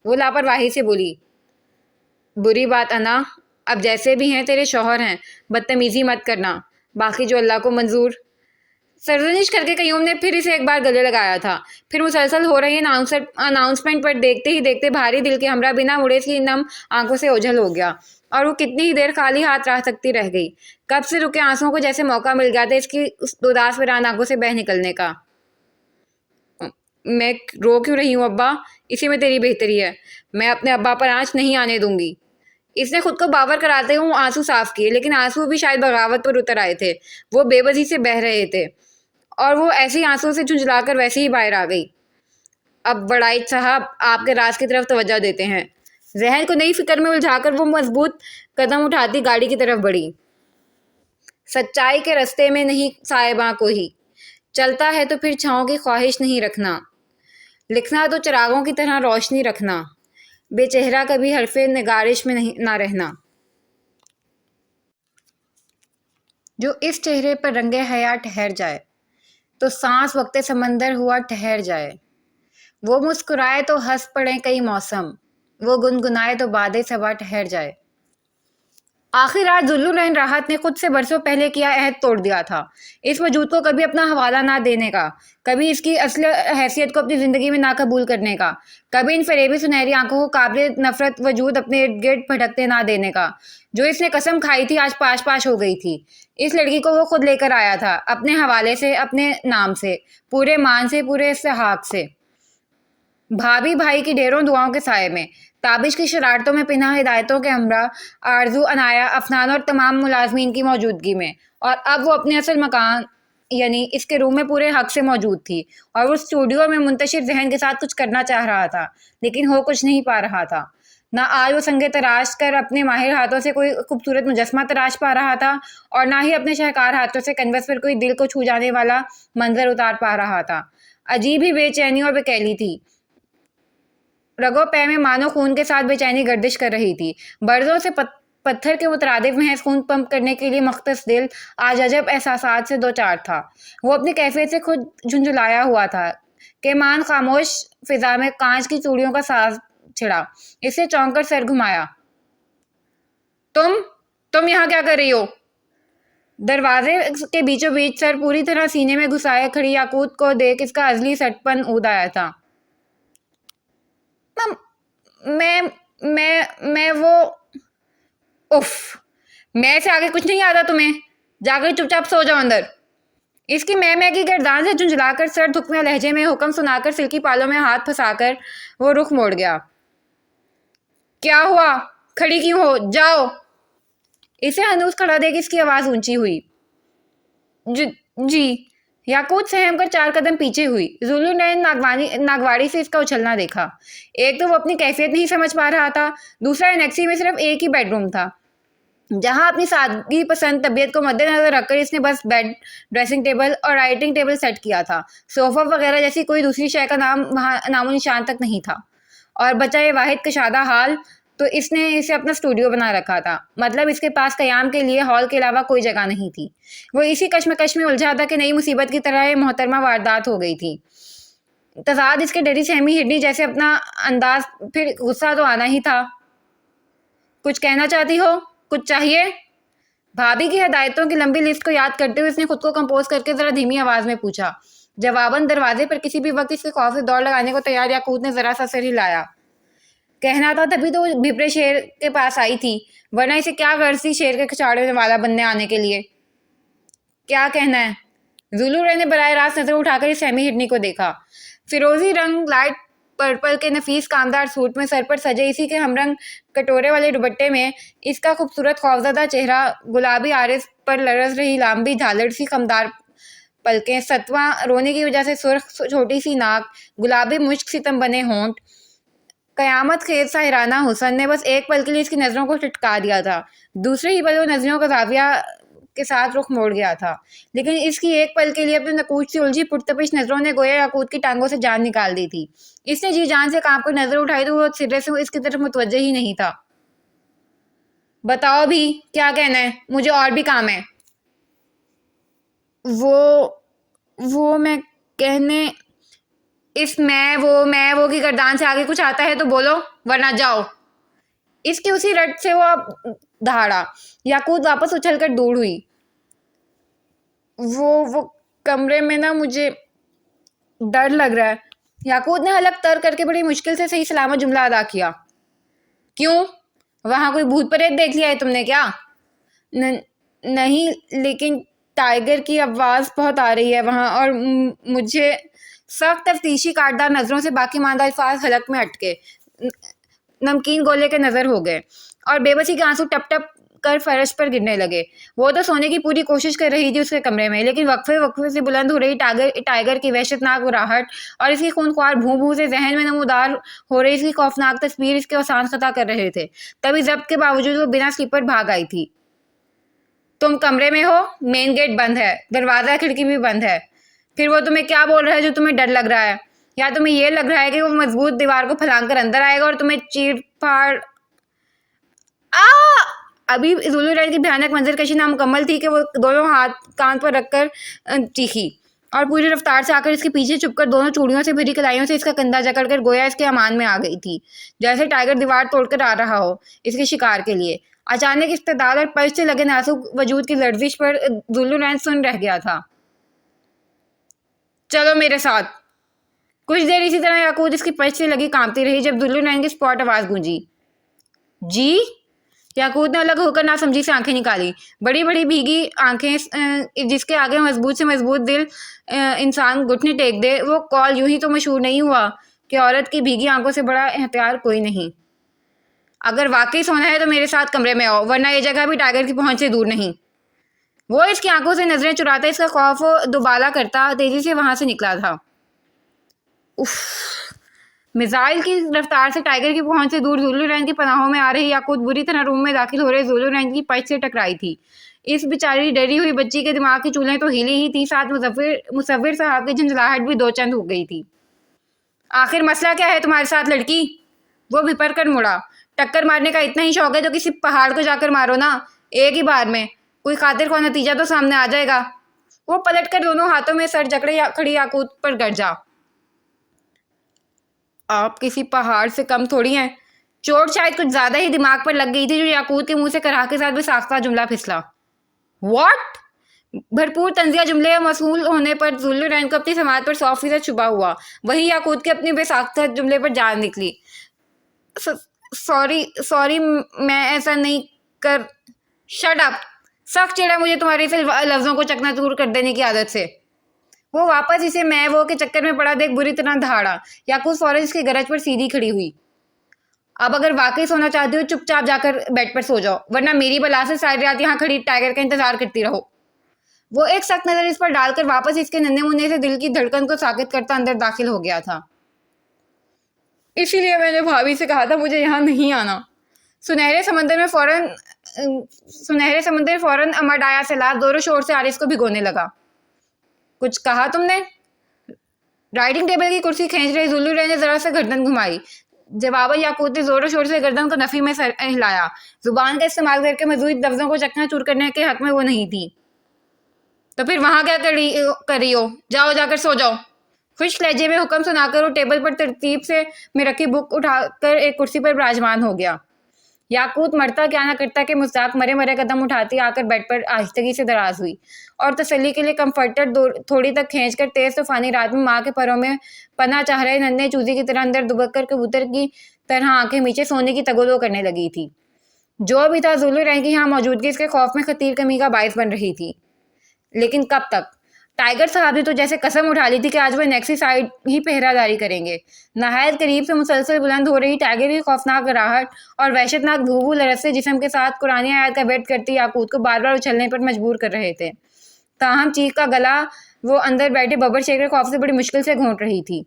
वो लापरवाही से बोली। बुरी बात अना, अब जैसे भी हैं तेरे शौहर हैं, बदतमीजी मत करना, बाकी जो अल्लाह को मंजूर। सरजनिश करके कयूम ने फिर इसे एक बार गले लगाया था। फिर मुसलसल हो रही अनाउंसमेंट पर देखते ही देखते भारी दिल के हमरा बिना मुड़े सी नम आंखों से ओझल हो गया और वो कितनी ही देर खाली हाथ रह सकती रह गई। कब से रुके आंसुओं को जैसे मौका मिल गया था इसकी उस उदास वीरान आंखों से बह निकलने का। मैं रो क्यों रही हूँ अब्बा? इसी में तेरी बेहतरी है। मैं अपने अब्बा पर आँच नहीं आने दूंगी। इसने खुद को बावर कराते हुए आंसू साफ किए, लेकिन आंसू भी शायद बगावत पर उतर आए थे। वो बेबसी से बह रहे थे और वो ऐसे ही आंसू से झुंझलाकर वैसे ही बाहर आ गई। अब बड़ाई साहब आपके राज की तरफ तवज्जो देते हैं। जहन को नई फिक्र में उलझाकर वो मजबूत कदम उठाती गाड़ी की तरफ बढ़ी। सच्चाई के रास्ते में नहीं साहिबा को ही चलता है तो फिर छाँव की ख्वाहिश नहीं रखना। लिखना तो चिरागों की तरह रोशनी रखना। बेचेहरा कभी हरफे निगारिश में नहीं ना रहना। जो इस चेहरे पर रंगे हया ठहर जाए तो सांस वक्ते समंदर हुआ ठहर जाए। वो मुस्कुराए तो हंस पड़े कई मौसम, वो गुनगुनाए तो बादे सबा ठहर जाए। आखिर आज जुल्लुलैन राहत ने खुद से बरसों पहले किया अहद तोड़ दिया था, इस वजूद को कभी अपना हवाला ना देने का, कभी इसकी असली हैसियत को अपनी ज़िंदगी में ना कबूल करने का, कभी इन फरेबी सुनहरी आंखों को काबिल नफरत वजूद अपने इर्द गिर्द भटकते ना देने का। जो इसने कसम खाई थी आज पाश पाश हो गई थी। इस लड़की को वो खुद लेकर आया था, अपने हवाले से, अपने नाम से, पूरे मान से, पूरे इस्तेहाक से। भाभी भाई की ढेरों दुआओं के साये में, ताबिश की शरारतों में, पिना हिदायतों के हमरा, आरजू अनाया अफनान और तमाम मुलाजमीन की मौजूदगी में, और अब वो अपने असल मकान यानी इसके रूम में पूरे हक से मौजूद थी और वो स्टूडियो में मुंतशिर जहन के साथ कुछ करना चाह रहा था, लेकिन हो कुछ नहीं पा रहा था। ना आज वो संगे तराश कर अपने माहिर हाथों से कोई खूबसूरत मुजस्मा तराश पा रहा था और ना ही अपने शाहकार हाथों से कैनवस पर कोई दिल को छू जाने वाला मंजर उतार पा रहा था। अजीब ही बेचैनी और बेकैली थी। रगों पै में मानो खून के साथ बेचैनी गर्दिश कर रही थी। बर्जों से पत्थर के मुतरादिफ महज खून पंप करने के लिए मख्तस दिल आज अजब एहसासात से दो चार था। वो अपनी कैफियत से खुद झुंझुलाया हुआ था कि मान खामोश फिजा में कांच की चूड़ियों का साज छिड़ा। इसे चौंक कर सर घुमाया। तुम यहाँ क्या कर रही हो? दरवाजे के बीचों बीच सर पूरी तरह सीने में घुसाए खड़ी याकूत को देख इसका अजली सटपन ऊद आया था। मैं वो उफ, मैं से आगे कुछ नहीं आता तुम्हें। जाकर चुपचाप सो जाओ अंदर। इसकी मैं की गर्दान से झुंझलाकर सर धुकमे लहजे में हुक्म सुनाकर सिल्की पालों में हाथ फंसाकर वो रुख मोड़ गया। क्या हुआ? खड़ी क्यों हो? जाओ। इसे हनूस खड़ा देख इसकी आवाज ऊंची हुई। जी। याकूत सहम कर 4 कदम पीछे हुई। जुल्लू ने नागवाड़ी से इसका उछलना देखा। एक तो वो अपनी कैफियत नहीं समझ पा रहा था, दूसरा एनेक्सी में सिर्फ एक ही बेडरूम था जहां अपनी सादगी पसंद तबीयत को मद्देनजर रखकर इसने बस बेड, ड्रेसिंग टेबल और राइटिंग टेबल सेट किया था। सोफा वगैरह जैसी कोई दूसरी शय का वहाँ नामो निशान तक नहीं था। और बचा ये वाहिद कशादा हाल, तो इसने इसे अपना स्टूडियो बना रखा था। मतलब इसके पास कयाम के लिए हॉल के अलावा कोई जगह नहीं थी। वो इसी कश्मकश में उलझा था कि नई मुसीबत की तरह मोहतरमा वारदात हो गई थी। तजाद इसके डरी सहमी हिडनी जैसे अपना अंदाज, फिर गुस्सा तो आना ही था। कुछ कहना चाहती हो? कुछ चाहिए? भाभी की हिदायतों की लंबी लिस्ट को याद करते हुए इसने खुद को कंपोज करके जरा धीमी आवाज में पूछा। जवाबन दरवाजे पर किसी भी वक्त इसके खौफ से दौड़ लगाने को तैयार याकूत ने जरा सा सिर हिलाया। कहना था तभी तो वो भिपरे शेर के पास आई थी, वरना इसे क्या गर्ज थी शेर के कचाड़े वाला बनने आने के लिए। क्या कहना है? जुलूर ने बराह रास्त नजर उठाकर इस सहमी हिरनी को देखा। फिरोजी रंग लाइट पर्पल के नफीस कामदार सूट में, सर पर सजे इसी के हमरंग कटोरे वाले दुपट्टे में इसका खूबसूरत खौफजदा चेहरा, गुलाबी आरिस पर लरस रही लंबी झालर सी कमदार पलकें, सतवा रोने की वजह से सुर्ख छोटी सी नाक, गुलाबी मुश्क सितम बने होंठ, कयामत खेज सा हिराना हुसन ने बस एक पल के लिए इसकी नजरों को टिटका दिया था। दूसरे ही पल वो नजरों का जाविया के साथ रुख मोड़ गया था, लेकिन इसकी एक पल के लिए अपनी नकूच सी उलझी पुरतपिश नजरों ने गोया याकूत की टांगों से जान निकाल दी थी। इसने जी जान से कांप कर नजर उठाई तो वो सिरे से इसकी तरफ मुतवज्जे ही नहीं था। बताओ भी, क्या कहना है? मुझे और भी काम है। वो मैं कहने इस मैं वो की गर्दान से आगे कुछ आता है तो बोलो, वरना जाओ। इसकी उसी रट से वो अब दहाड़ा। याकूत वापस उछलकर दूर हुई। वो कमरे में ना मुझे डर लग रहा है। याकूत ने हलक तर करके बड़ी मुश्किल से सही सलामत जुमला अदा किया। क्यों? वहां कोई भूत प्रेत देख लिया है तुमने क्या? नहीं, लेकिन टाइगर की आवाज बहुत आ रही है वहां, और मुझे सख्त तफ्तीशी काटदार नजरों से बाकी मानदार अल्फाज हलक में अटके, नमकीन गोले के नजर हो गए और बेबसी के आंसू टप टप कर फर्श पर गिरने लगे। वो तो सोने की पूरी कोशिश कर रही थी उसके कमरे में, लेकिन वक्फे वक्फे से बुलंद हो रही टाइगर की वहशतनाक गुराहट और इसकी खूनख्वार भूं भूं से जहन में नमूदार हो रही इसकी खौफनाक तस्वीर इसके असान खता कर रहे थे। तभी जब्त के बावजूद वो बिना स्लीपर भाग आई थी। तुम कमरे में हो, मेन गेट बंद है, दरवाजा खिड़की भी बंद है, फिर वो तुम्हें क्या बोल रहा है जो तुम्हें डर लग रहा है? या तुम्हें ये लग रहा है कि वो मजबूत दीवार को फलांग कर अंदर आएगा और तुम्हें चीर फाड़ अभी जुलू रैन की भयानक मंजरकशी नामुकम्मल थी कि वो दोनों हाथ कान पर रखकर चीखी और पूरी रफ्तार से आकर इसके पीछे छुपकर दोनों चूड़ियों से भरी कलाइयों से इसका कंधा जकड़कर गोया इसके अमान में आ गई थी, जैसे टाइगर दीवार तोड़कर आ रहा हो इसके शिकार के लिए। अचानक इस्तेदाल और पल्स से लगे नाजुक वजूद की लर्जिश पर जुल्लू रैन सुन रह गया था। चलो मेरे साथ। कुछ देर इसी तरह याकूत इसकी पल्स से लगी कांपती रही जब जुल्लू रैन की स्पॉट आवाज गूंजी। जी? याकूत ने अलग होकर ना समझी से आंखें निकाली, बड़ी बड़ी भीगी आंखें जिसके आगे मजबूत से मजबूत दिल इंसान घुटने टेक दे। वो कॉल यूं ही तो मशहूर नहीं हुआ कि औरत की भीगी आंखों से बड़ा एहतियार कोई नहीं। अगर वाकई सोना है तो मेरे साथ कमरे में आओ, वरना ये जगह भी टाइगर की पहुंच से दूर नहीं। वो इसकी आंखों से नजरें चुराता, इसका खौफ दुबाला करता तेजी से वहां से निकला था। उफ! मिसाइल की रफ्तार से टाइगर की पहुंच से दूर जुल्लू रैन की पनाहों में आ रही याकूत बुरी तरह रूम में दाखिल हो रहे जुल्लू रैन की पच से टकराई थी। इस बेचारी डरी हुई बच्ची के दिमाग की चूल्हें तो हिली ही थी, साथ मुसव्विर साहब की झंझलाहट भी दो चंद हो गई थी। आखिर मसला क्या है तुम्हारे साथ लड़की? वो भिपर कर मुड़ा। टक्कर मारने का इतना ही शौक है तो किसी पहाड़ को जाकर मारो ना, एक ही बार में, कोई खातिर का नतीजा तो सामने आ जाएगा। वो पलटकर दोनों हाथों में सर जकड़े खड़ी याकूत पर गरजा। आप किसी पहाड़ से कम थोड़ी हैं। चोट शायद कुछ ज्यादा ही दिमाग पर लग गई थी जो याकूत के मुंह से कराह के साथ बेसाख्ता जुमला फिसला। व्हाट? भरपूर तंजिया जुमले मसूल होने पर जुल्लू रैन को अपनी समाज पर 100% छुपा हुआ, वही याकूत के अपनी बेसाख्ता जुमले पर जान निकली। सॉरी, मैं ऐसा नहीं कर। Shut up! सख्त चिढ़ा मुझे तुम्हारे से लफ्जों को चकनाचूर कर देने की आदत से। वो वापस इसे मैं वो के चक्कर में पड़ा देख बुरी तरह दहाड़ा। याकूत फौरन इसकी गरज पर सीधी खड़ी हुई। अब अगर वाकई सोना चाहती हो चुपचाप जाकर बेड पर सो जाओ, वरना मेरी बला से सारी रात यहाँ खड़ी टाइगर का इंतजार करती रहो। वो एक सख्त नजर इस पर डालकर वापस इसके नन्हे मुन्ने से दिल की धड़कन को साकित करता अंदर दाखिल हो गया था। इसीलिए मैंने भाभी से कहा था मुझे यहाँ नहीं आना। सुनहरे समंदर में फौरन अमर डाया सैलाब जोरों शोर से आरिस को भिगोने लगा। कुछ कहा तुमने? राइडिंग टेबल की कुर्सी खींच रही जुल्लू रैन ने जरा सा गर्दन घुमाई। जवाबन याकूत ने जोरों शोर से गर्दन को नफी में हिलाया। जुबान का इस्तेमाल करके मज़ीद लफ्जों को चकनाचूर करने के हक में वो नहीं थी। तो फिर वहां क्या कर रही हो? जाओ, जाकर सो जाओ। खुश लहजे में हुक्म सुनाकर वो टेबल पर तरतीब से में रखी बुक उठाकर एक कुर्सी पर विराजमान हो गया। याकूत मरता क्या ना करता कि मुस्ताक मरे मरे कदम उठाती आकर बेड पर आहिस्तगी से दराज हुई और तसल्ली के लिए कंफर्टर थोड़ी तक खींचकर तेज तूफानी रात में माँ के परों में पना चाह रहे नन्हे चूजे की तरह अंदर दुबक कर कबूतर की तरह आंखें मीचे सोने की तगोदो करने लगी थी। जो भी था जुल्लू रैन की यहाँ मौजूदगी इसके खौफ में खतीर कमी का बायस बन रही थी। लेकिन कब तक? टाइगर साहब ने तो जैसे कसम उठा ली थी कि आज वह नेक्सी साइड ही पहरादारी करेंगे। नहायत करीब से मुसलसल बुलंद हो रही टाइगर की खौफनाक कराहट और वहशतनाक भू भू लरज से जिस्म के साथ कुरानी आयत का वेट करती याकूत को बार बार उछलने पर मजबूर कर रहे थे। ताहम चीख का गला वो अंदर बैठे बबर शेख के खौफ से बड़ी मुश्किल से घोंट रही थी।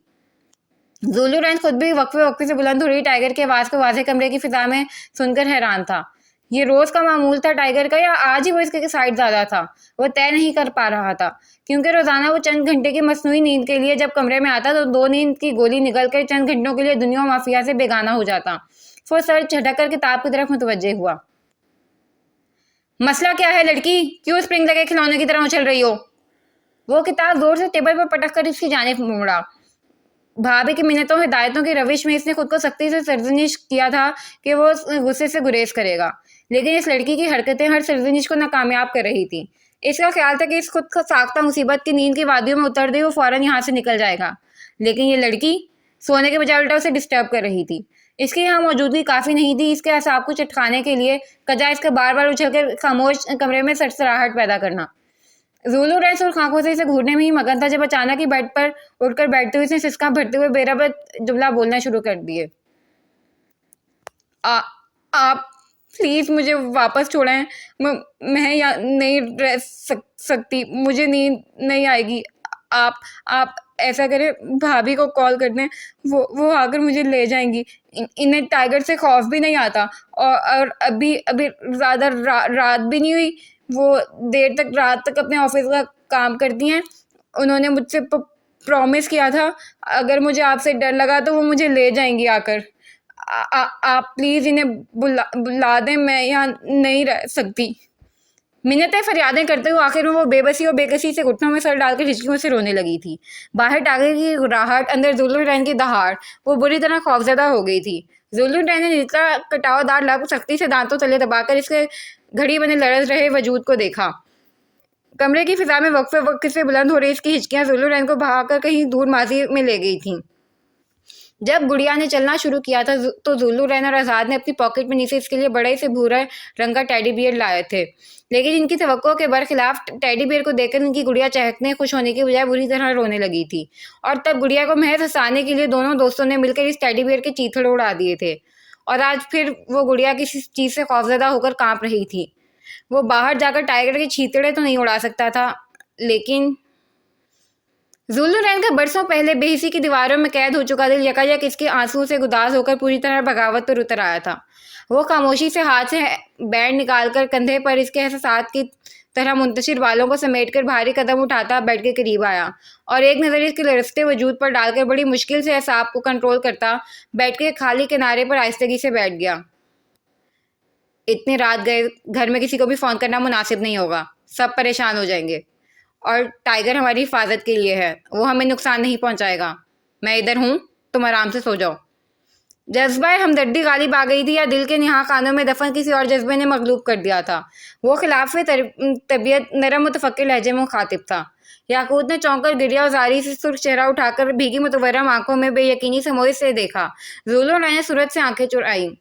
जुल्लू रैन खुद भी वक्फे वक्फे से बुलंद हो रही टाइगर की आवाज को वाज़े कमरे की फिजा में सुनकर हैरान था। ये रोज का मामूल था टाइगर का या आज ही वो इसके साइड ज्यादा था? वो तय नहीं कर पा रहा था क्योंकि रोजाना वो चंद घंटे की मसनूई नींद के लिए जब कमरे में आता तो 2 नींद की गोली निकल कर चंद घंटों के लिए दुनिया माफिया से बेगाना हो जाता। वो सर झटक कर किताब की तरफ मुतवज्जे हुआ। मसला क्या है लड़की, क्यों स्प्रिंग लगे खिलौने की तरह उछल रही हो? वो किताब जोर से टेबल पर पटक कर इसकी जानिब मुड़ा। भाभी की मिन्नतों हिदायतों की रविश में इसने खुद को सख्ती से सरजनिश किया था कि वो गुस्से से गुरेज करेगा, लेकिन इस लड़की की हरकतें हर सरजनिश को नाकामयाब कर रही थी। इसका ख्याल था कि इस खुद साख्ता मुसीबत की नींद की वादियों में उतर दे वो फौरन यहाँ से निकल जाएगा, लेकिन ये लड़की सोने के बजाय उल्टा उसे डिस्टर्ब कर रही थी। इसकी यहाँ मौजूदगी काफी नहीं थी इसके असाब को चटकाने के लिए, कजा इसका बार बार उछलकर खामोश कमरे में सरसराहट पैदा करना। जुल्लू रैन सुर्ख आंखों से इसे घूरने में ही मगन था जब अचानक ही बेड पर उठकर बैठते हुए इसने सिसका भरते हुए बेरबत जुमला बोलना शुरू कर दिए। आप प्लीज मुझे वापस छोड़ें, मैं यहाँ नहीं रह सकती, मुझे नींद नहीं आएगी। आप ऐसा करें, भाभी को कॉल कर दें, वो आकर मुझे ले जाएंगी। इन्हें टाइगर से खौफ भी नहीं आता और अभी अभी ज़्यादा रात भी नहीं हुई, वो देर तक रात तक अपने ऑफिस का काम करती हैं। उन्होंने मुझसे प्रॉमिस किया था अगर मुझे आपसे डर लगा तो वो मुझे ले जाएंगी आकर। आप प्लीज़ इन्हें बुला दें, मैं यहाँ नहीं रह सकती। मिन्नतें फरियादें करते हुए आखिर में वो बेबसी और बेकसी से घुटनों में सर डालकर हिचकियों से रोने लगी थी। बाहर टाइगर की गुर्राहट, अंदर जुल्लू रैन की दहाड़, वो बुरी तरह खौफजदा हो गई थी। जुल्लू रैन ने निचला कटावदार लब सख्ती से दांतों तले दबाकर इसके घड़ी बने लड़ज रहे वजूद को देखा। कमरे की फिजा में वक्फे वक्त से बुलंद हो रही इसकी हिचकियां जुल्लू रैन को भागकर कहीं दूर माजी में ले गई थीं। जब गुड़िया ने चलना शुरू किया था तो जुल्लू रैन और आज़ाद ने अपनी पॉकेट में नीचे इसके लिए बड़े से भूरे रंग का टेडी बियर लाए थे, लेकिन इनकी तवक्को के बरखिलाफ टेडी बियर को देखकर इनकी गुड़िया चहकने खुश होने की बजाय बुरी तरह रोने लगी थी। और तब गुड़िया को महज हंसाने के लिए दोनों दोस्तों ने मिलकर इस टेडी बियर के चीथड़े उड़ा दिए थे और आज फिर वो गुड़िया किसी चीज़ से खौफजदा होकर कांप रही थी। वो बाहर जाकर टाइगर के चीथड़े तो नहीं उड़ा सकता था, लेकिन जुल्लू रैन का बरसों पहले बेहिसी की दीवारों में कैद हो चुका दिल यकायक इसके आंसुओं से गुदाज होकर पूरी तरह बगावत पर उतर आया था। वो खामोशी से हाथ से बैंड निकालकर कंधे पर इसके एहसास की तरह मुंतशिर बालों को समेटकर भारी कदम उठाता बेड के करीब आया और एक नज़र इसके लरसते वजूद पर डालकर बड़ी मुश्किल से एहसास को कंट्रोल करता बेड के खाली किनारे पर आहिस्तगी से बैठ गया। इतनी रात गए, घर में किसी को भी फ़ोन करना मुनासिब नहीं होगा, सब परेशान हो जाएंगे और टाइगर हमारी हिफाजत के लिए है, वो हमें नुकसान नहीं पहुंचाएगा। मैं इधर हूँ, तुम आराम से सो जाओ। जज्बा हमदर्दी गालिब आ गई थी या दिल के निहा खानों में दफन किसी और जज्बे ने मगलूब कर दिया था। वो खिलाफ तबीयत नरम मुतफक्किर लहजे में मुखातिब था। याकूत ने चौंक कर गिरिया और जारी से सुर्ख चेहरा उठाकर भीगी मुतवर्रम आंखों में बेयकीनी समोई से देखा। जुल्लू रैन ने सूरत से आंखें चुराई।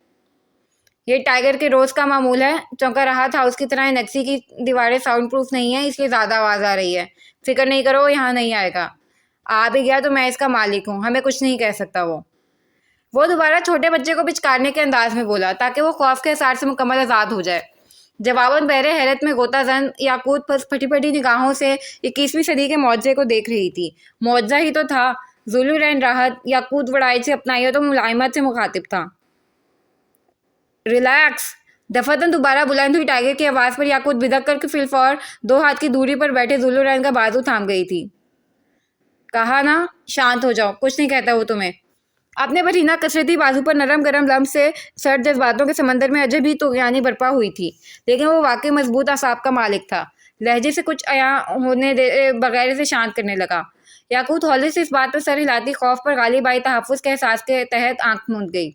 ये टाइगर के रोज का मामूल है, चौंका रहा था उसकी तरह। नक्सी की दीवारें साउंड प्रूफ नहीं है, इसलिए ज़्यादा आवाज़ आ रही है। फिक्र नहीं करो, यहाँ नहीं आएगा। आ भी गया तो मैं इसका मालिक हूँ, हमें कुछ नहीं कह सकता। वो दोबारा छोटे बच्चे को पिचकारने के अंदाज में बोला ताकि वो खौफ के असार से मुकम्मल आज़ाद हो जाए। जवाबन बहरे हैरत में गोताजन याकूत फटी फटी निगाहों से 21वीं सदी के मुआवजे को देख रही थी। मुआवजा ही तो था। जुल्लू रैन राहत याकूत बड़ाई से अपनाई तो मुलायमत से मुखातिब था। रिलैक्स। दफातन दोबारा बुलंद हुई टाइगर की आवाज़ पर याकूत बिदक कर फिलफौर 2 हाथ की दूरी पर बैठे जुल्लू रैन का बाजू थाम गई थी। कहा ना, शांत हो जाओ, कुछ नहीं कहता वो तुम्हें। अपने पसीना कसरती बाजू पर नरम गरम लम्ब से सर्द जज्बातों के समंदर में अजब ही तुगयानी बरपा हुई थी, लेकिन वो वाकई मजबूत आसाब का मालिक था। लहजे से कुछ अया होने दे बगैर से शांत करने लगा। याकूत हौले से इस बात पर सर हिलाती खौफ पर गालिब आई तहफ़्फ़ुज़ के एहसास के तहत आंख मूंद गई।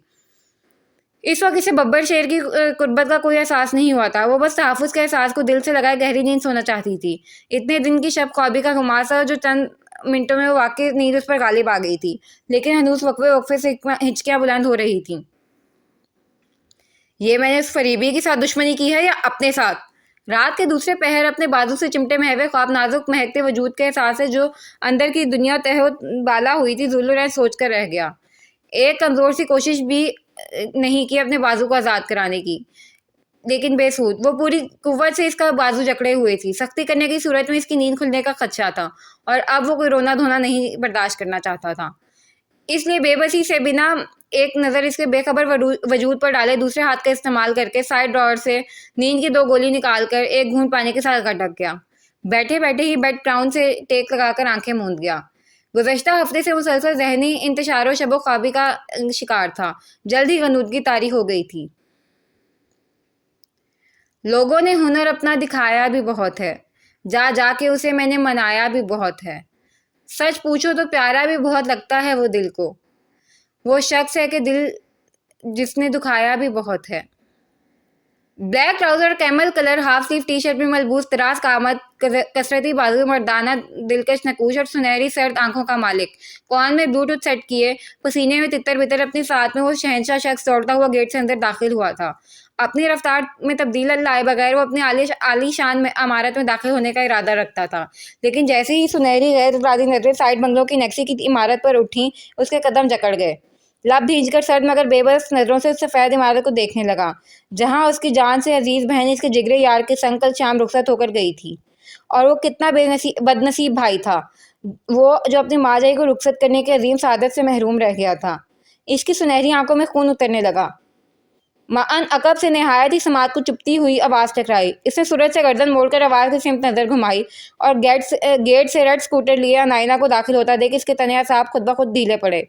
इस वक्त इसे बब्बर शेर की कुर्बत का कोई एहसास नहीं हुआ था। वो बस तहफ़्फ़ुज़ के एहसास को दिल से लगाए गहरी नींद सोना चाहती थी। इतने दिन की शब ख्वाबी का खुमार था जो चंद मिनटों में वो वाक़ई नींद उस पर गालिब आ गई थी। लेकिन हनूज़ वक़्फ़े-वक़्फ़े से हिचकियाँ बुलंद हो रही थीं। ये मैंने उस फरीबी के साथ दुश्मनी की है या अपने साथ? रात के दूसरे पहर अपने बाजू से चिमटे में हुए ख्वाब नाजुक महकते वजूद के एहसास से जो अंदर की दुनिया तहो बाला हुई थी, ज़ुल्लुरैन सोच कर रह गया। एक कमज़ोर सी कोशिश भी नहीं की अपने बाजू को आज़ाद कराने की, लेकिन बेसूद। वो पूरी कुव्वत से इसका बाजू जकड़े हुए थी। सख्ती करने की सूरत में इसकी नींद खुलने का खदशा था और अब वो कोई रोना-धोना नहीं बर्दाश्त करना चाहता था। इसलिए बेबसी से बिना एक नज़र इसके बेखबर वजूद पर डाले दूसरे हाथ का इस्तेमाल करके साइड ड्रॉअर से नींद की 2 गोली निकालकर एक घूंट पानी के साथ गटक गया। बैठे-बैठे ही बेड क्राउन से टेक लगाकर आंखें मूंद गया। गुज़श्ता हफ्ते से मुसलसल ज़हनी इंतशार और शब-ओ-ख्वाबी का शिकार था। जल्द ही गनूदगी तारी हो गई थी। लोगों ने हुनर अपना दिखाया भी बहुत है, जा के उसे मैंने मनाया भी बहुत है। सच पूछो तो प्यारा भी बहुत लगता है वो दिल को। वो शख्स है कि दिल जिसने दुखाया भी बहुत है। Black trouser, camel colour half sleeve T shirt में मलबूस तराज कामत, कसरती बाजू, मर्दाना दिलकश नकूश और सुनहरी सर्द आंखों का मालिक। कान में ब्लूटूथ सेट किए, पसीने में तितर बितर अपनी साथ में वो शहंशाह शख्स दौड़ता हुआ गेट से अंदर दाखिल हुआ था। अपनी रफ्तार में तब्दील लाए बगैर वो अपनी आलीशान में इमारत में दाखिल होने का इरादा रखता था। लेकिन जैसे ही सुनहरी गैर इरादी नजरें साइड बंगलों की नक्शी की इमारत पर उठी, उसके कदम जकड़ गए। लब भींचकर सर्द मगर बेबस नजरों से उस सफ़ेद इमारत को देखने लगा, जहां उसकी जान से अजीज बहन इसके जिगरे यार के संग कल शाम रुखसत होकर गई थी। और वो कितना बदनसीब भाई था, वो जो अपनी माँ-जाई को रुखसत करने की अजीम सादत से महरूम रह गया था। इसकी सुनहरी आंखों में खून उतरने लगा। माअन अकब से नहायत ही समात को चुपती हुई आवाज़ टकराई। इसने सूरज से गर्दन मोड़कर आवाज़ की सिमत नज़र घुमाई और गेट से रट स्कूटर लिए नायना को दाखिल होता देख इसके तने असाब खुद ब खुद ढीले पड़े।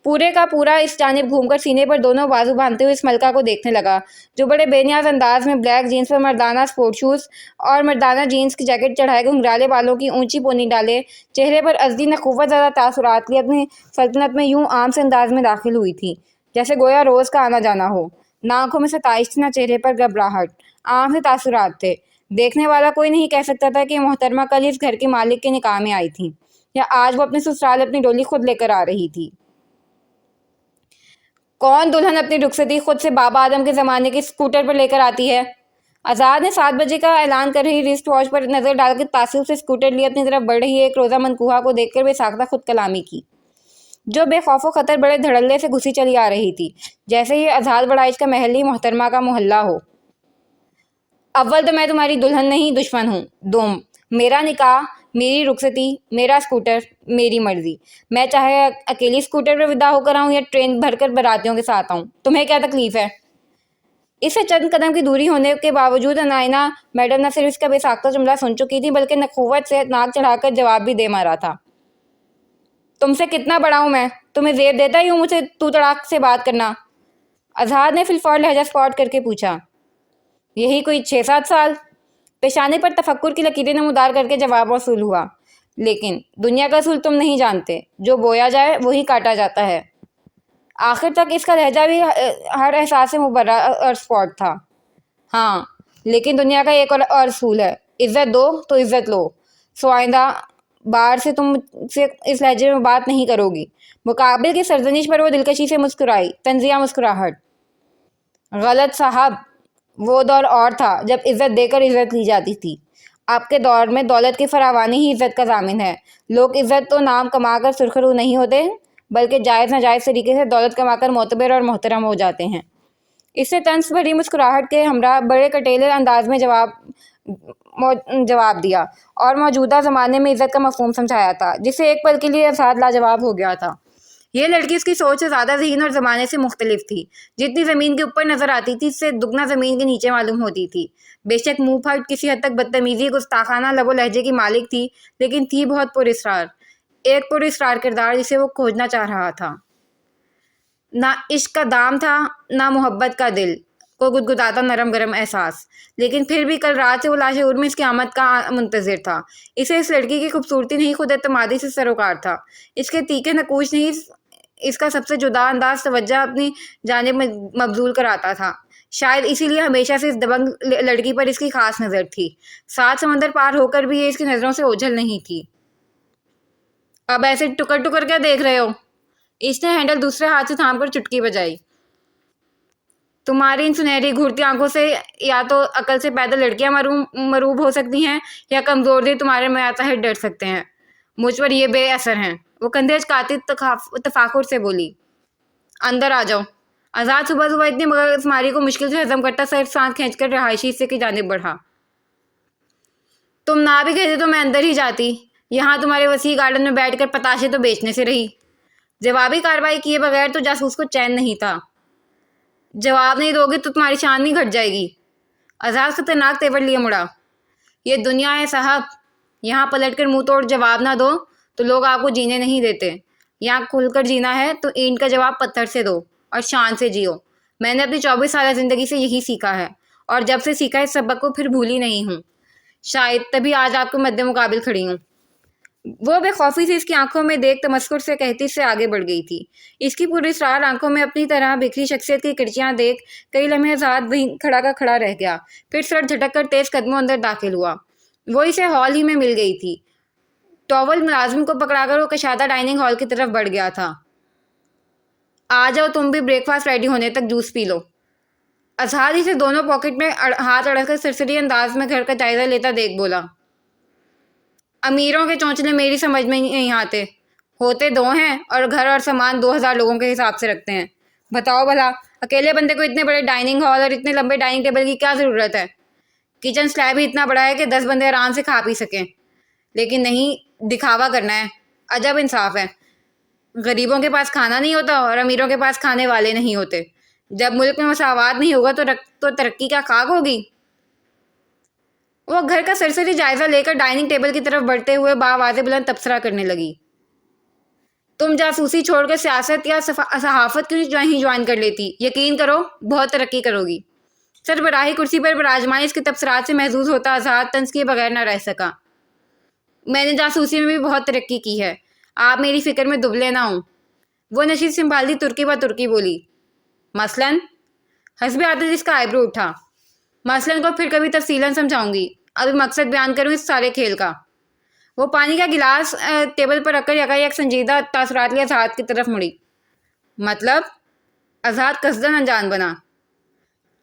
पूरे का पूरा इस जानिब घूमकर सीने पर दोनों बाजू बांधते हुए इस मलका को देखने लगा, जो बड़े बेनियाज अंदाज में ब्लैक जीन्स पर मर्दाना स्पोर्ट शूज़ और मर्दाना जीन्स की जैकेट चढ़ाए घुंघराले बालों की ऊंची पोनी डाले, चेहरे पर अज़दी नखुव्वत ज़्यादा तासुरात लिए अपनी सल्तनत में यूं आम से अंदाज में दाखिल हुई थी, जैसे गोया रोज़ का आना जाना हो। ना आंखों में सताइश थी, ना चेहरे पर घबराहट। आम से तासुरात थे। देखने वाला कोई नहीं कह सकता था कि मोहतरमा कल इस घर के मालिक के निकाह में आई थी, या आज वो अपने ससुराल अपनी डोली खुद लेकर आ रही थी। कौन दुल्हन अपनी रुखसती खुद से बाबा आदम के ज़माने के स्कूटर पर लेकर आती है? आज़ाद ने 7 बजे का ऐलान कर रही रिस्ट वॉच पर नज़र डालकर तासुब से स्कूटर लिए अपनी तरफ बढ़ रही एक रोज़ा मनकूहा को देखकर बेसाख्ता खुद कलामी की, जो बेखौफो खतर बड़े धड़ल्ले से घुसी चली आ रही थी, जैसे ही आज़ाद बड़ाइच का महली मोहतरमा का मोहल्ला हो। अव्वल तो मैं तुम्हारी दुल्हन नहीं, दुश्मन हूँ। दोम, मेरा निकाह, मेरी रुखसती, मेरा स्कूटर, मेरी मर्जी। मैं चाहे अकेली स्कूटर पर विदा होकर आऊँ या ट्रेन भरकर बारातियों के साथ आऊँ, तुम्हें क्या तकलीफ है? इससे चंद कदम की दूरी होने के बावजूद नायना मैडम न सिर्फ इसका बेसाख्ता जुमला सुन चुकी थी, बल्कि नखुव्वत से नाक चढ़ाकर जवाब भी दे मारा था। तुमसे कितना बड़ा हूँ मैं? तुम्हें जेब देता ही हूँ मुझसे तू तड़ाक से बात करना? आज़ाद ने फिलफौर लहजा स्पॉट करके पूछा। यही कोई 6-7 साल? पेशाने पर तफक्कुर की लकीरें नमूदार करके जवाब मौसूल हुआ। लेकिन दुनिया का असूल तुम नहीं जानते, जो बोया जाए वही काटा जाता है। आखिर तक इसका लहजा भी हर एहसास से मुबर्रा और स्पॉट था। हाँ, लेकिन दुनिया का एक और असूल है, इज्जत दो तो इज्जत लो। सो आइंदा बार से तुम से इस लहजे में बात नहीं करोगी। मुकाबिल की सरजनिश पर वो दिलकशी से मुस्कुराई, तंजिया मुस्कुराहट। गलत साहब, वो दौर और था जब इज्जत देकर इज्जत ली जाती थी। आपके दौर में दौलत की फरावानी ही इज्जत का ज़ामिन है। लोग इज्जत तो नाम कमाकर सुरखरू नहीं होते, बल्कि जायज़ नाजायज़ तरीके से दौलत कमाकर मोतबर और मोहतरम हो जाते हैं। इससे तंस भरी मुस्कुराहट के हमरा बड़े कटेले अंदाज में जवाब दिया और मौजूदा ज़माने में इज्जत का मफहूम समझाया था, जिससे एक पल के लिए आज़ाद लाजवाब हो गया था। यह लड़की उसकी सोच से ज़्यादा ज़हीन और ज़माने से मुख्तलिफ थी। जितनी ज़मीन के ऊपर नज़र आती थी, इससे दुगना ज़मीन के नीचे मालूम होती थी। बेशक मुँह फट, किसी हद तक बदतमीज़ी, गुस्ताखाना लबो लहजे की मालिक थी, लेकिन थी बहुत पुरस्रार। एक पुरस्रार किरदार जिसे वो खोजना चाह रहा था। ना इश्क का दाम था, ना मोहब्बत का दिल, को गुदगुदाता नरम गरम एहसास। लेकिन फिर भी कल रात से वो लाशऊर में इसकी आमद का मुंतज़िर था। इसे इस लड़की की खूबसूरती नहीं, खुद एतमादी से सरोकार था। इसके तीखे नकूश नहीं, इसका सबसे जुदा अंदाज तवज्जो अपनी जानिब मबजूल कराता था। शायद इसीलिए हमेशा से इस दबंग लड़की पर इसकी खास नज़र थी। 7 समंदर पार होकर भी ये इसकी नज़रों से ओझल नहीं थी। अब ऐसे टुकर टुकर क्या देख रहे हो? इसने हैंडल दूसरे हाथ से थाम कर चुटकी बजाई। तुम्हारी इन सुनहरी घूरती आंखों से या तो अकल से पैदा लड़कियां मरूब हो सकती हैं, या कमजोर दिल तुम्हारे मातहत डर सकते हैं। मुझ पर ये बेअसर हैं। वो कंधे अचकाती तफाकुर से बोली। अंदर आ जाओ। आज़ाद सुबह सुबह इतनी मगजमारी को मुश्किल से हजम करता सिर्फ सांस खींचकर रहायशी हिस्से की जानिब बढ़ा। तुम ना भी कहते तो मैं अंदर ही जाती। यहाँ तुम्हारे वसी गार्डन में बैठकर पताशे तो बेचने से रही। जवाबी कार्रवाई किए बगैर तो जासूस को चैन नहीं था। जवाब नहीं दोगे तो तुम्हारी शान नहीं घट जाएगी। आज़ाद खतरनाक तेवर लिए मुड़ा। ये दुनिया है साहब, यहाँ पलटकर मुंह तोड़ जवाब ना दो तो लोग आपको जीने नहीं देते। यहाँ खुलकर जीना है तो ईंट का जवाब पत्थर से दो और शान से जियो। मैंने अपनी 24 साल ज़िंदगी से यही सीखा है, और जब से सीखा इस सबक को फिर भूली नहीं हूँ। शायद तभी आज आपके मद्दे मुकाबिल खड़ी हूँ। वो बेखौफी से इसकी आंखों में देख तमस्कुर से कहती से आगे बढ़ गई थी। इसकी पूरी इसरार आंखों में अपनी तरह बिखरी शख्सियत की किरचियां देख कई लम्हे आज़ाद वहीं खड़ा का खड़ा रह गया। फिर सर झटक कर तेज कदमों अंदर दाखिल हुआ। वो इसे हॉल ही में मिल गई थी। टॉवल मुलाजिम को पकड़ाकर वो कशादा डाइनिंग हॉल की तरफ बढ़ गया था। आ जाओ तुम भी, ब्रेकफास्ट रेडी होने तक जूस पी लो। आज़ाद इसे दोनों पॉकेट में हाथ अड़कर सरसरी अंदाज में घर का जायजा लेता देख बोला। अमीरों के चौंचले मेरी समझ में नहीं आते। होते दो हैं और घर और सामान 2000 लोगों के हिसाब से रखते हैं। बताओ भला, अकेले बंदे को इतने बड़े डाइनिंग हॉल और इतने लंबे डाइनिंग टेबल की क्या ज़रूरत है? किचन स्लैब ही इतना बड़ा है कि 10 बंदे आराम से खा पी सकें। लेकिन नहीं, दिखावा करना है। अजब इंसाफ है। गरीबों के पास खाना नहीं होता और अमीरों के पास खाने वाले नहीं होते। जब मुल्क में मसावात नहीं होगा तो तरक्की क्या खाक होगी? वो घर का सरसरी जायजा लेकर डाइनिंग टेबल की तरफ बढ़ते हुए बावाज़े बुलंद तबसरा करने लगी। तुम जासूसी छोड़कर सियासत या सहाफत क्यों नहीं ज्वाइन कर लेती? यकीन करो, बहुत तरक्की करोगी। सरबराही कुर्सी पर विराजमान इसके तबसरात से महसूस होता आज़ाद तंज किए बगैर न रह सका। मैंने जासूसी में भी बहुत तरक्की की है। आप मेरी फिक्र में दुबले ना हों। वो नशीद संभालती तुर्की व तुर्की बोली। मसलन? हस्बे आदत इसका आईब्रो उठा। मसलन को फिर कभी तफसीलन समझाऊंगी। अभी मकसद बयान करूं इस सारे खेल का। वो पानी का गिलास टेबल पर रखकर यकायक संजीदा तासुरात लिए आज़ाद की तरफ मुड़ी। मतलब? आज़ाद कसदन अनजान बना।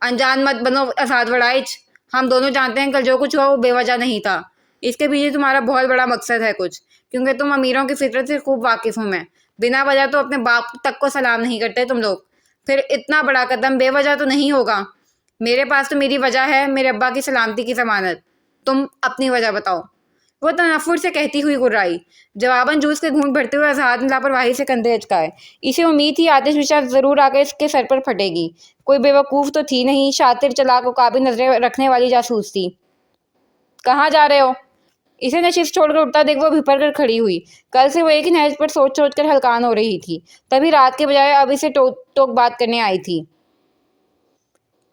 अनजान मत बनो आज़ाद वड़ाइच। हम दोनों जानते हैं कल जो कुछ हुआ वो बेवजह नहीं था। इसके पीछे तुम्हारा बहुत बड़ा मकसद है कुछ, क्योंकि तुम अमीरों की फितरत से खूब वाकिफ़ हूँ मैं। बिना वजह तो अपने बाप तक को सलाम नहीं करते तुम लोग। फिर इतना बड़ा कदम बेवजह तो नहीं होगा। मेरे पास तो मेरी वजह है, मेरे अब्बा की सलामती की ज़मानत। तुम अपनी वजह बताओ। वो तनफ्फुर से कहती हुई गुर्राई। जवाबन जूस के घूंट भरते हुए आज़ाद ने लापरवाही से कंधे अचकाए। इसे उम्मीद थी आतिश विशा ज़रूर आकर इसके सर पर फटेगी। कोई बेवकूफ़ तो थी नहीं, शातिर चालाक और काबिल नजरें रखने वाली जासूस थी। कहाँ जा रहे हो? इसे नशिश छोड़कर उठता देख वो भिपर कर खड़ी हुई। कल से वो एक ही नहज पर सोच सोच कर हलकान हो रही थी। तभी रात के बजाय अब इसे टोक बात करने आई थी।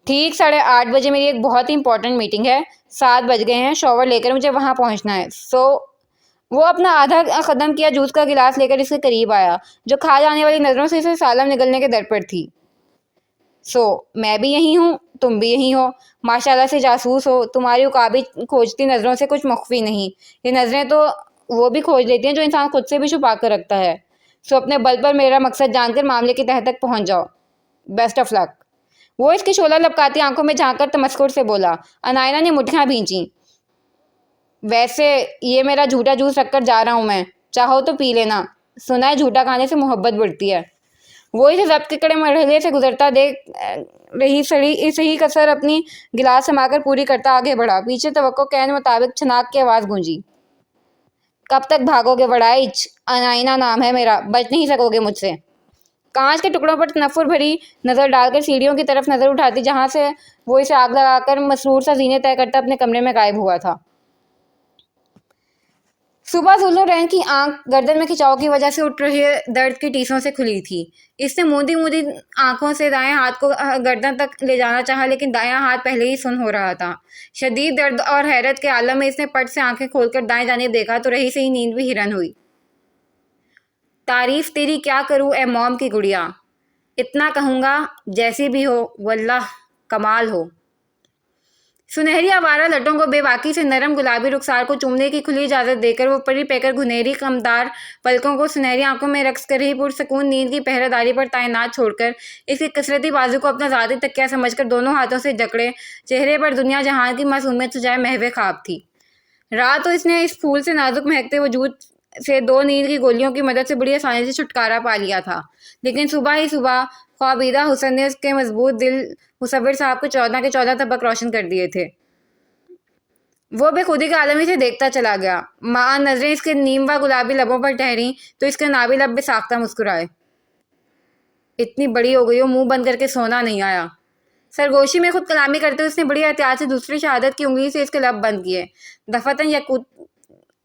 ठीक 8:30 बजे मेरी एक बहुत ही इंपॉर्टेंट मीटिंग है। 7 बज गए हैं, शॉवर लेकर मुझे वहाँ पहुँचना है। वो अपना आधा कदम किया, जूस का गिलास लेकर इसके करीब आया, जो खा जाने वाली नज़रों से इसे सालम निगलने के दर पर थी। मैं भी यही हूँ, तुम भी यही हो। माशाल्लाह से जासूस हो। तुम्हारी उकाबी खोजती नज़रों से कुछ मख्फी नहीं। ये नज़रें तो वो भी खोज लेती हैं जो इंसान खुद से भी छुपा कर रखता है। अपने बल पर मेरा मकसद जानकर मामले की तह तक पहुँच जाओ। Best of luck. वो इसकी शोला लपकाती आंखों में झांककर तमस्कुर से बोला। अनायना ने मुट्ठियां भींची। वैसे ये मेरा झूठा जूस रखकर जा रहा हूँ मैं, चाहो तो पी लेना। सुना है झूठा खाने से मोहब्बत बढ़ती है। वो इसे जब्त के कड़े मरहले से गुजरता देख रही सही कसर अपनी गिलास समाकर पूरी करता आगे बढ़ा। पीछे तवक्को के मुताबिक छनाक की आवाज़ गूंजी। कब तक भागोगे वड़ाइच? अनायना नाम है मेरा, बच नहीं सकोगे मुझसे। कांच के टुकड़ों पर तनफ्फुर भरी नज़र डालकर सीढ़ियों की तरफ नज़र उठाती, जहाँ से वो इसे आग लगाकर मसरूर सा जीने तय करता अपने कमरे में गायब हुआ था। सुबह जुल्लू रैन की आंख गर्दन में खिंचाव की वजह से उठ रहे दर्द की टीसों से खुली थी। इसने मूंदी मूंदी आंखों से दाएं हाथ को गर्दन तक ले जाना चाहा, लेकिन दायां हाथ पहले ही सुन्न हो रहा था। शदीद दर्द और हैरत के आलम में इसने पट से आंखें खोलकर दाएं जानिब देखा तो रही से ही नींद भी हिरन हुई। तारीफ तेरी क्या करूँ ए मॉम की गुड़िया, इतना कहूँगा जैसी भी हो वल्लाह कमाल हो। सुनहरी आवारा लटों को बेबाकी से नरम गुलाबी रुखसार को चूमने की खुली इजाजत देकर वो परी पेकर घुनेरी कमदार पलकों को सुनहरी आंखों में रक्स कर रही पुरसकून नींद की पहरेदारी पर तैनात छोड़कर इसकी कसरती बाजू को अपना ज़ाती तकिया समझकर दोनों हाथों से जकड़े चेहरे पर दुनिया जहान की मासूमियत सजाए महवे ख्वाब थी। रात तो इसने इस फूल से नाजुक महकते वजूद से 2 नींद की गोलियों की मदद से बड़ी आसानी से छुटकारा पा लिया था, लेकिन सुबह ही सुबह ख्वाबीदा हुसन ने उसके मजबूत दिल मुसव्विर साहब को 14 के 14 तबक रोशन कर दिए थे। वो बेखुदी के आलमी से देखता चला गया। माँ नजरें इसके नीम व गुलाबी लबों पर ठहरी तो इसके नाबी लब बेसाख्ता मुस्कुराए। इतनी बड़ी हो गई हो, मुंह बंद करके सोना नहीं आया। सरगोशी में खुद कलामी करते हुए उसने बड़ी एहतियात से दूसरी शहादत की उंगली से इसके लब बंद किए। दफातन यकूत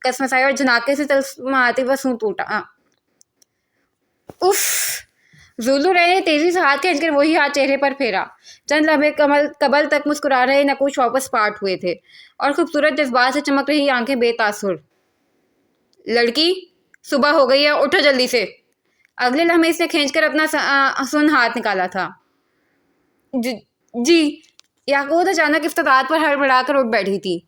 कसमसाई और झनाके से तलमाती व सूं टूटा। उफ! जुल्लू रहे ने तेजी से हाथ खींचकर वही हाथ चेहरे पर फेरा। चंद लम्हे कबल तक मुस्कुरा रहे नकुश वापस पाट हुए थे और खूबसूरत जज्बात से चमक रही आंखें बेतासुर। लड़की, सुबह हो गई है, उठो जल्दी से। अगले लम्हे इसने खींचकर अपना सुन हाथ निकाला था। जी। याकूत अचानक इफ्तार पर हड़बड़ाकर उठ बैठी थी।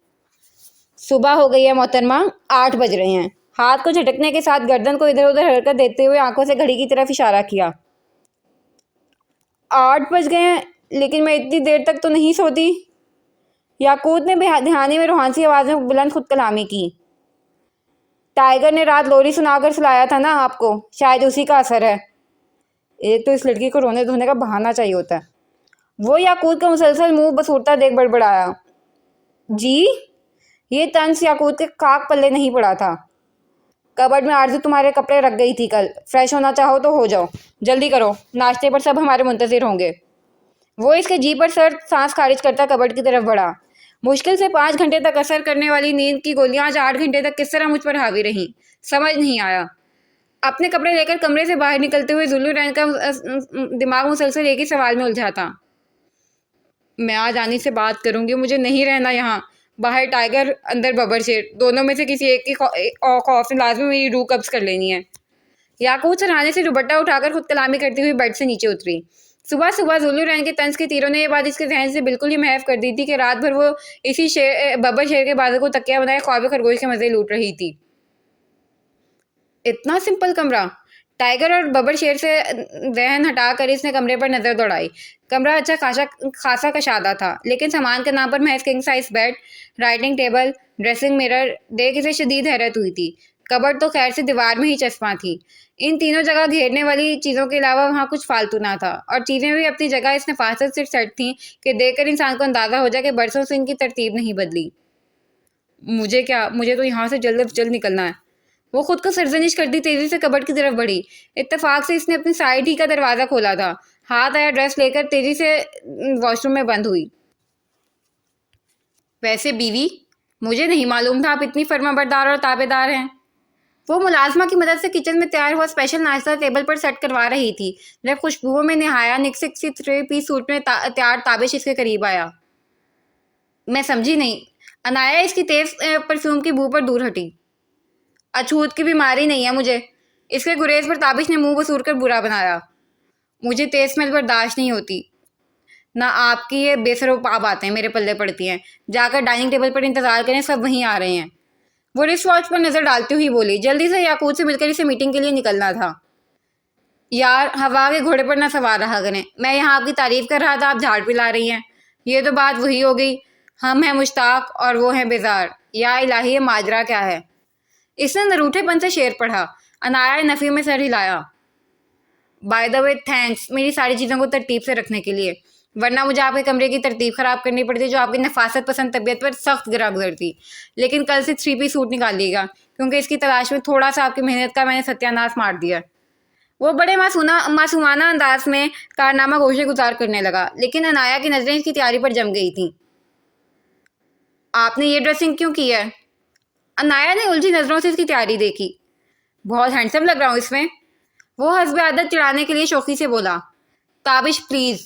सुबह हो गई है मोहतरमा, 8 बज रहे हैं। हाथ को झटकने के साथ गर्दन को इधर उधर हरकत देते हुए आंखों से घड़ी की तरफ इशारा किया। 8 बज गए हैं, लेकिन मैं इतनी देर तक तो नहीं सोती। याकूत ने ध्यानी में रूहानी आवाज में बुलंद खुद कलामी की। टाइगर ने रात लोरी सुनाकर सुलाया था ना आपको, शायद उसी का असर है। एक तो इस लड़की को रोने धोने का बहाना चाहिए होता है। वो याकूत का मुसलसल मुंह बसूरता देख बड़बड़ाया। जी? ये तंज याकूत के काक पल्ले नहीं पड़ा था। कबर्ड में आरजू तुम्हारे कपड़े रख गई थी कल। फ्रेश होना चाहो तो हो जाओ, जल्दी करो, नाश्ते पर सब हमारे मुंतजिर होंगे। वो इसके जी पर सर सांस खारिज करता कबर्ड की तरफ बढ़ा। मुश्किल से 5 घंटे तक असर करने वाली नींद की गोलियां आज 8 घंटे तक किस तरह मुझ पर हावी रहीं, समझ नहीं आया। अपने कपड़े लेकर कमरे से बाहर निकलते हुए जुल्लू रैन का दिमाग मुसलसल एक ही सवाल में उलझा था। मैं आज आनी से बात करूंगी, मुझे नहीं रहना यहाँ। बाहर टाइगर, अंदर बबर शेर, दोनों में से किसी एक की खौफ से लाजमी मेरी रूह कब्ज कर लेनी है। याकूत सराहने से दुपट्टा उठाकर खुद कलामी करती हुई बेड से नीचे उतरी। सुबह सुबह जुल्लू रैन के तंज के तीरों ने ये बात इसके जहन से बिल्कुल ही महफ कर दी थी कि रात भर वो इसी बबर शेर के बाजू को तकिया बनाए ख्वाब खरगोश के मजे लूट रही थी। इतना सिंपल कमरा। टाइगर और बबर शेर से जहन हटाकर इसने कमरे पर नजर दौड़ाई। कमरा अच्छा खासा कशादा था, लेकिन सामान के नाम पर महज king size bed, writing table, dressing mirror देख इसे शदीद हैरत हुई थी। कबर्ड तो खैर से दीवार में ही चस्पा थी। इन तीनों जगह घेरने वाली चीज़ों के अलावा वहाँ कुछ फालतू ना था, और चीज़ें भी अपनी जगह इस नफासत से सेट थीं कि देखकर इंसान को अंदाज़ा हो जाए कि बरसों से इनकी तरतीब नहीं बदली। मुझे क्या, मुझे तो यहाँ से जल्द से जल्द निकलना है। वो खुद को सरजनिश करती तेजी से कबर्ड की तरफ बढ़ी। इत्तेफाक से इसने अपनी साइड ही का दरवाज़ा खोला था। हाथ आया ड्रेस लेकर तेजी से वॉशरूम में बंद हुई। वैसे बीवी, मुझे नहीं मालूम था आप इतनी फर्माबरदार और ताबेदार हैं। वो मुलाजमा की मदद से किचन में तैयार हुआ स्पेशल नाश्ता टेबल पर सेट करवा रही थी जब खुशबुओं में नहाया निक्सिक सी 3-पीस सूट में तैयार ताबिश इसके करीब आया। मैं समझी नहीं। अनाया इसकी तेज परफ्यूम की बू पर दूर हटी। अछूत की बीमारी नहीं है मुझे। इसके गुरेज पर ताबिश ने मुंह बसूर कर बुरा बनाया। मुझे तेज स्मेल बर्दाश्त नहीं होती। ना आपकी ये बेसरोपाब बातें मेरे पल्ले पड़ती हैं। जाकर डाइनिंग टेबल पर इंतजार करें, सब वहीं आ रहे हैं। वो रिस्ट वॉच पर नजर डालती हुई बोली। जल्दी से याकूत से मिलकर इसे मीटिंग के लिए निकलना था। यार, हवा के घोड़े पर ना सवार रहा करें। मैं यहाँ आपकी तारीफ कर रहा था, आप झाड़ पिला रही हैं। ये तो बात वही हो गई। हम हैं मुश्ताक और वो हैं बेजार। या इलाही, ये माजरा क्या है? इसने नरूठेपन से शेर पढ़ा। अनाया नफी में सर हिलाया। बाय द वे थैंक्स मेरी सारी चीज़ों को तरतीब से रखने के लिए, वरना मुझे आपके कमरे की तरतीब ख़राब करनी पड़ती जो आपकी नफासत पसंद तबीयत पर सख्त गिरा गुजरती। लेकिन कल से 3-पीस सूट निकालिएगा, क्योंकि इसकी तलाश में थोड़ा सा आपकी मेहनत का मैंने सत्यानाश मार दिया। वो बड़े मासूमाना अंदाज में कारनामा गोशे गुजार करने लगा, लेकिन अनाया की नज़रें इसकी तैयारी पर जम गई थीं। आपने ये ड्रेसिंग क्यों की है? अनाया ने उलझी नज़रों से इसकी तैयारी देखी। बहुत हैंडसम लग रहा हूँ इसमें। वो हस्बे आदत चिढ़ाने के लिए शौकी से बोला। ताबिश प्लीज़।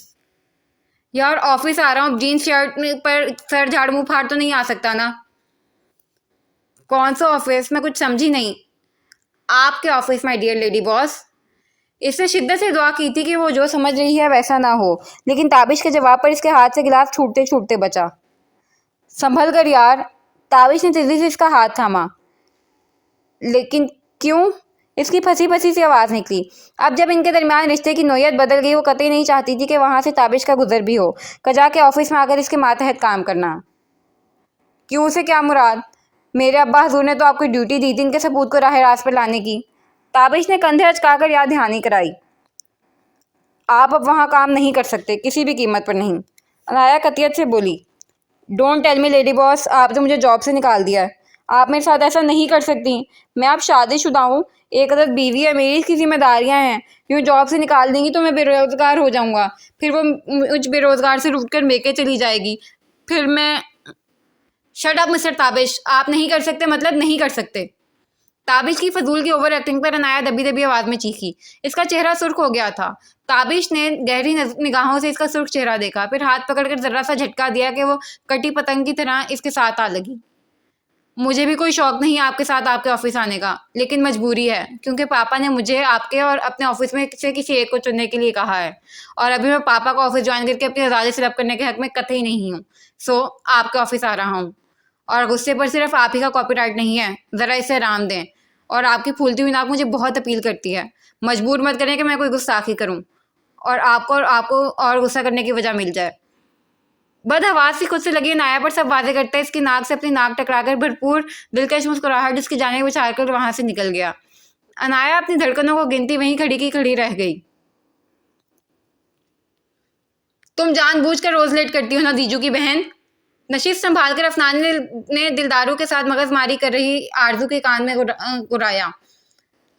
यार, ऑफिस आ रहा हूँ, जीन्स शर्ट पर सर झाड़ मुँह फाड़ तो नहीं आ सकता ना? कौन सा ऑफिस? मैं कुछ समझी नहीं। आपके office my dear lady boss. इसने शिद्दत से दुआ की थी कि वो जो समझ रही है वैसा ना हो, लेकिन ताबिश के जवाब पर इसके हाथ से गिलास छूटते छूटते बचा। संभल कर यार। ताबिश ने तेजी से इसका हाथ थामा। लेकिन क्यों? इसकी फंसी फंसी सी आवाज़ निकली। अब जब इनके दरमियान रिश्ते की नोयत बदल गई, वो कतई नहीं चाहती थी कि वहाँ से ताबिश का गुजर भी हो, कजा के ऑफिस में आकर इसके मातहत काम करना। क्यों से क्या मुराद? मेरे अब्बा हजूर ने तो आपको ड्यूटी दी थी इनके सबूत को राह रास्त पर लाने की। ताबिश ने कंधे अचकाकर याद दहानी कराई। आप अब वहाँ काम नहीं कर सकते, किसी भी कीमत पर नहीं। अनाया कतियत से बोली। Don't tell me lady boss, आप तो मुझे जॉब से निकाल दिया है। आप मेरे साथ ऐसा नहीं कर सकती। मैं अब शादीशुदा हूँ, एक अदद बीवी है मेरी, इसकी जिम्मेदारियाँ हैं। यूँ जॉब से निकाल देंगी तो मैं बेरोज़गार हो जाऊँगा, फिर वो मुझ बेरोज़गार से रूठ कर मेके चली जाएगी, फिर मैं। शट अप मिस्टर ताबिश, आप नहीं कर सकते मतलब नहीं कर सकते। ताबिश की फजूल की ओवर एक्टिंग पर अनाया दबी दबी आवाज़ में चीखी। इसका चेहरा सुर्ख हो गया था। ताबिश ने गहरी निगाहों से इसका सुर्ख चेहरा देखा, फिर हाथ पकड़कर जरा सा झटका दिया कि वो कटी पतंग की तरह इसके साथ आ लगी। मुझे भी कोई शौक नहीं आपके साथ आपके ऑफिस आने का, लेकिन मजबूरी है, क्योंकि पापा ने मुझे आपके और अपने ऑफिस में से किसी एक को चुनने के लिए कहा है, और अभी मैं पापा का ऑफिस ज्वाइन करके अपनी आज़ादी से लब करने के हक में कतई नहीं हूँ। सो आपके ऑफिस आ रहा हूँ, और गुस्से पर सिर्फ आप ही का कॉपीराइट नहीं है, ज़रा इसे आराम दें। और आपकी फूलती हुई नाक मुझे बहुत अपील करती है। मजबूर मत करें कि मैं कोई गुस्ताखी करूँ और आपको और गुस्सा करने की वजह मिल जाए। बदहवास सी खुद से लगी अनाया पर सब वादे करते इसकी नाक से अपनी नाक टकराकर भरपूर दिलकश मुस्कुराहट इसकी जाने उछाल कर वहां से निकल गया। अनाया अपनी धड़कनों को गिनती वहीं खड़ी की खड़ी रह गई। तुम जानबूझकर रोज लेट करती हो ना दीजू की बहन। नशीब संभाल कर अफनान ने दिलदारों के साथ मगजमारी कर रही आरजू के कान में गुराया।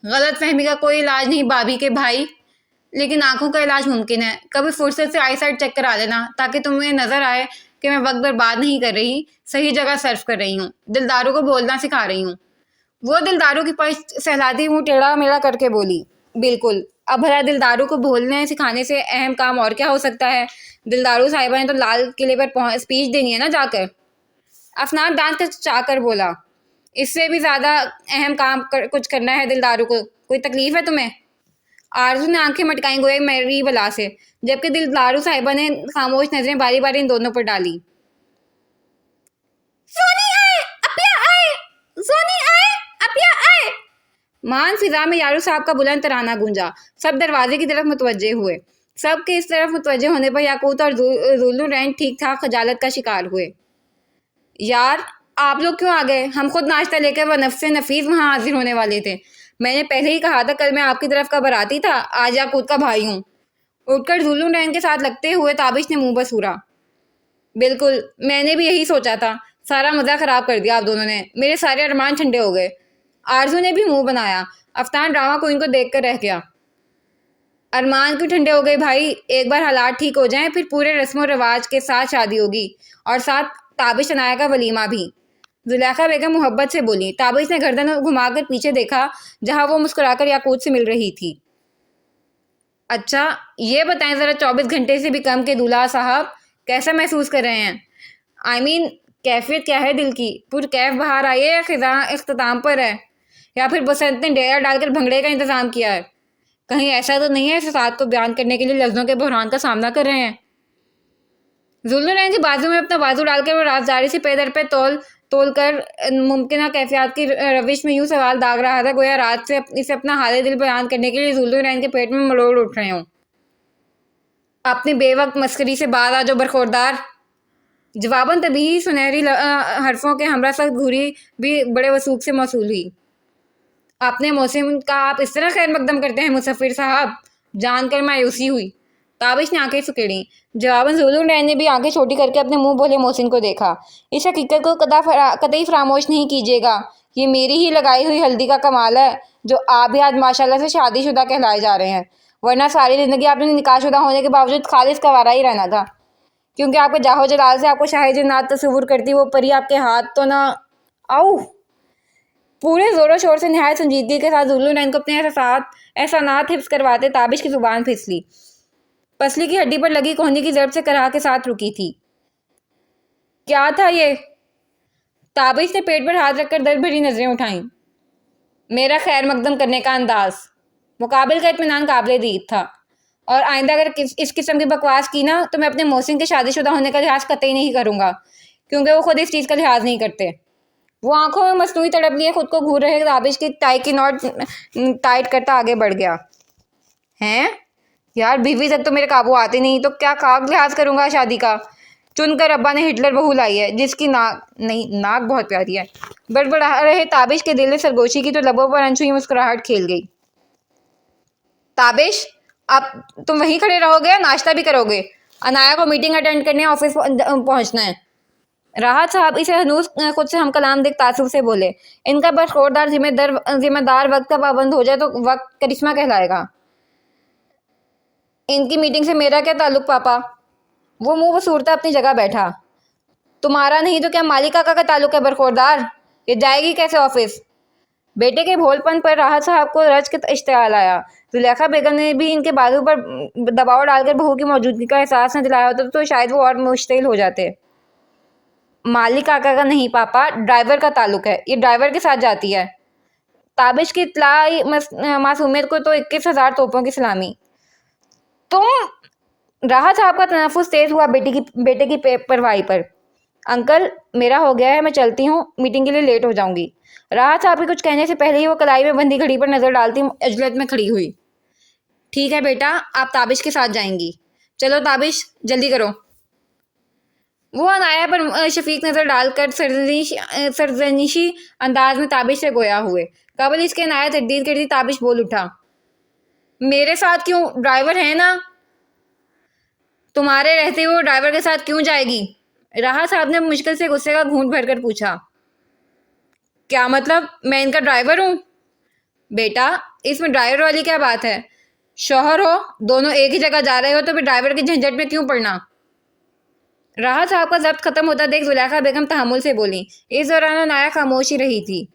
गलत फहमी का कोई इलाज नहीं भाभी के भाई, लेकिन आंखों का इलाज मुमकिन है। कभी फुर्सत से आई साइड चेक करा देना, ताकि तुम्हें नजर आए कि मैं वक्त बर्बाद नहीं कर रही, सही जगह सर्व कर रही हूँ, दिलदारों को बोलना सिखा रही हूँ। वो दिलदारों की पश्त सहलाती मुँह टेढ़ा मेढ़ा करके बोली। बिल्कुल, अब भला दिलदारों को बोलने सिखाने से अहम काम और क्या हो सकता है। दिलदारू साहिबा ने तो लाल किले पर स्पीच देनी है ना जाकर। अफनान दांत चाकर बोला। इससे भी ज्यादा अहम काम कुछ करना है दिलदारों को। कोई तकलीफ है तुम्हें? आरजू ने आंखें मटकाई गोए मेरी बला से, जबकि दिलदारू साहिबा ने खामोश नजरें बारी बारी इन दोनों पर डाली। सोनी आए, अपिया आए, सोनी आए, अपिया आए। मान फिजा में यारू साहब का बुलंद तराना गूंजा। सब दरवाजे की तरफ मुतवज्जे हुए। सबके इस तरफ मुतवज्जे होने पर याकूत और जुल्लू रैन ठीक ठाक खजालत का शिकार हुए। यार आप लोग क्यों आ गए? हम खुद नाश्ता लेकर व नफ्से नफीस वहाँ हाजिर होने वाले थे। मैंने पहले ही कहा था कल मैं आपकी तरफ का बराती था, आज याकूत का भाई हूँ। उठकर जुल्लू रैन के साथ लगते हुए ताबिश ने मुंह बसूरा। बिल्कुल, मैंने भी यही सोचा था। सारा मजा खराब कर दिया आप दोनों ने। मेरे सारे अरमान ठंडे हो गए। आरजू ने भी मुंह बनाया। अफतान ड्रामा क्वीन को देखकर रह गया। अरमान क्यों ठंडे हो गए भाई? एक बार हालात ठीक हो जाएं, फिर पूरे रस्मों रिवाज के साथ शादी होगी, और साथ ताबिश अनाया का वलीमा भी। जुलेखा बेगम मोहब्बत से बोली। ताबिश ने गर्दन घुमाकर पीछे देखा, जहां वो मुस्कुराकर याकूत से मिल रही थी। अच्छा ये बताएं जरा, 24 घंटे से भी कम के दूल्हा साहब कैसा महसूस कर रहे हैं? आई मीन कैफियत क्या है दिल की? पुरकैफ बाहर आई है या खिज़ां इख्तिताम पर है, या फिर बसंत ने डेरा डालकर भंगड़े का इंतजाम किया है? कहीं ऐसा तो नहीं है इस को बयान करने के लिए लफ्जों के बहरान का सामना कर रहे हैं? जुल्लुरैन के बाजू में अपना बाजू डालकर वो राजदारी से पैदर पे तोल कर मुमकिन कैफियत की रविश में यूं सवाल दाग रहा था, गोया रात से इसे अपना हाल दिल बयान करने के लिए जुल्लुरैन के पेट में मरोड़ उठ रहे हों। अपनी बेवक्त मस्करी से बात आ जो बरखोरदार। जवाबन तभी सुनहरी हरफों के हमरा सख्त घूरी भी बड़े वसूख से मौसूल हुई। अपने मौसम का आप इस तरह खैर मकदम करते हैं मुसफ़िर साहब? जानकर मायूसी हुई। ताबिश ने आंखें सुकेड़ी। जवाबन जुल्लुरैन ने भी आंखें छोटी करके अपने मुंह बोले मोहसिन को देखा। इस हकीकत को कतई फरामोश नहीं कीजिएगा, ये मेरी ही लगाई हुई हल्दी का कमाल है जो आप भी आज माशाल्लाह से शादीशुदा कहलाए जा रहे हैं, वरना सारी ज़िंदगी आपने निकाहशुदा होने के बावजूद खालिस कवारा ही रहना था, क्योंकि आपके जाहो जलाल से आपको शाही जन्नत तस्वुर करती वो परी आपके हाथ तो ना। आऊ। पूरे जोरों शोर से नहायत संजीदगी के साथ जुल्लुरैन को अपने एहसानात हिफ्स करवाते ताबिश की जुबान फिसली। पसली की हड्डी पर लगी कोहनी की जरब से कराह के साथ रुकी थी। क्या था ये? ताबिश ने पेट पर हाथ रखकर दर्द भरी नजरें उठाईं। मेरा खैर मकदम करने का अंदाज, मुकाबिल का इत्मीनान काबिल दीद था। और आइंदा अगर इस किस्म की बकवास की ना तो मैं अपने मोहसिन के शादीशुदा होने का लिहाज कतई नहीं करूँगा, क्योंकि वो खुद इस चीज़ का लिहाज नहीं करते। वो आंखों में मसनूई तड़प लिए खुद को घूर रहे ताबिश की टाई की नॉट टाइट करता आगे बढ़ गया। हैं यार, बीवी तक तो मेरे काबू आती नहीं तो क्या खाक लिहाज करूंगा शादी का। चुनकर अब्बा ने हिटलर बहू लाई है जिसकी नाक नहीं, नाक बहुत प्यारी है। बड़बड़ा रहे ताबिश के दिल ने सरगोशी की तो लबों पर अनछुई मुस्कुराहट खेल गई। ताबिश, अब तुम वहीं खड़े रहोगे या नाश्ता भी करोगे? अनाया को मीटिंग अटेंड करने ऑफिस पहुंचना है। राहत साहब इसे हनूस खुद से हम कलाम देख तासुब से बोले, इनका बरखोरदार जिम्मेदार वक्त का पाबंद हो जाए तो वक्त करिश्मा कहलाएगा। इनकी मीटिंग से मेरा क्या ताल्लुक पापा? वो मुंह वसूरता अपनी जगह बैठा। तुम्हारा नहीं तो क्या मालिक काका का ताल्लुक है बरखोरदार? ये जाएगी कैसे ऑफिस? बेटे के भोलपन पर राहत साहब को रज के इश्तियाल आया। जुलेखा बेगम ने भी इनके बाजू पर दबाव डालकर बहू की मौजूदगी का एहसास न दिलाया होता तो शायद वो और मुश्तिल हो जाते। मालिक काका का नहीं पापा, ड्राइवर का ताल्लुक है। ये ड्राइवर के साथ जाती है। ताबिश की इत्तलाई मासूमियत को तो 21,000 तोपों की सलामी। तुम राहत साहब का तनफुस तेज हुआ बेटे की परवाही पर। अंकल, मेरा हो गया है, मैं चलती हूँ, मीटिंग के लिए लेट हो जाऊंगी। राहत साहब के कुछ कहने से पहले ही वो कलाई में बंधी घड़ी पर नजर डालती अजलत में खड़ी हुई। ठीक है बेटा, आप ताबिश के साथ जाएंगी। चलो ताबिश, जल्दी करो। वो अनाया पर शफीक नजर डालकर सरजनीशी अंदाज में ताबिश से गोया हुए। कबल इसके अनाया तरदीद करती ताबिश बोल उठा, मेरे साथ क्यों? ड्राइवर है ना? तुम्हारे रहते हुए ड्राइवर के साथ क्यों जाएगी? राहत साहब ने मुश्किल से गुस्से का घूंट भरकर पूछा। क्या मतलब? मैं इनका ड्राइवर हूँ? बेटा, इसमें ड्राइवर वाली क्या बात है? शौहर हो, दोनों एक ही जगह जा रहे हो तो फिर ड्राइवर के झंझट में क्यों पड़ना? राहत साहब का जब्त खत्म होता देख जुलेखा बेगम तहम्मुल से बोली। इस दौरान अनाया खामोशी रही थी।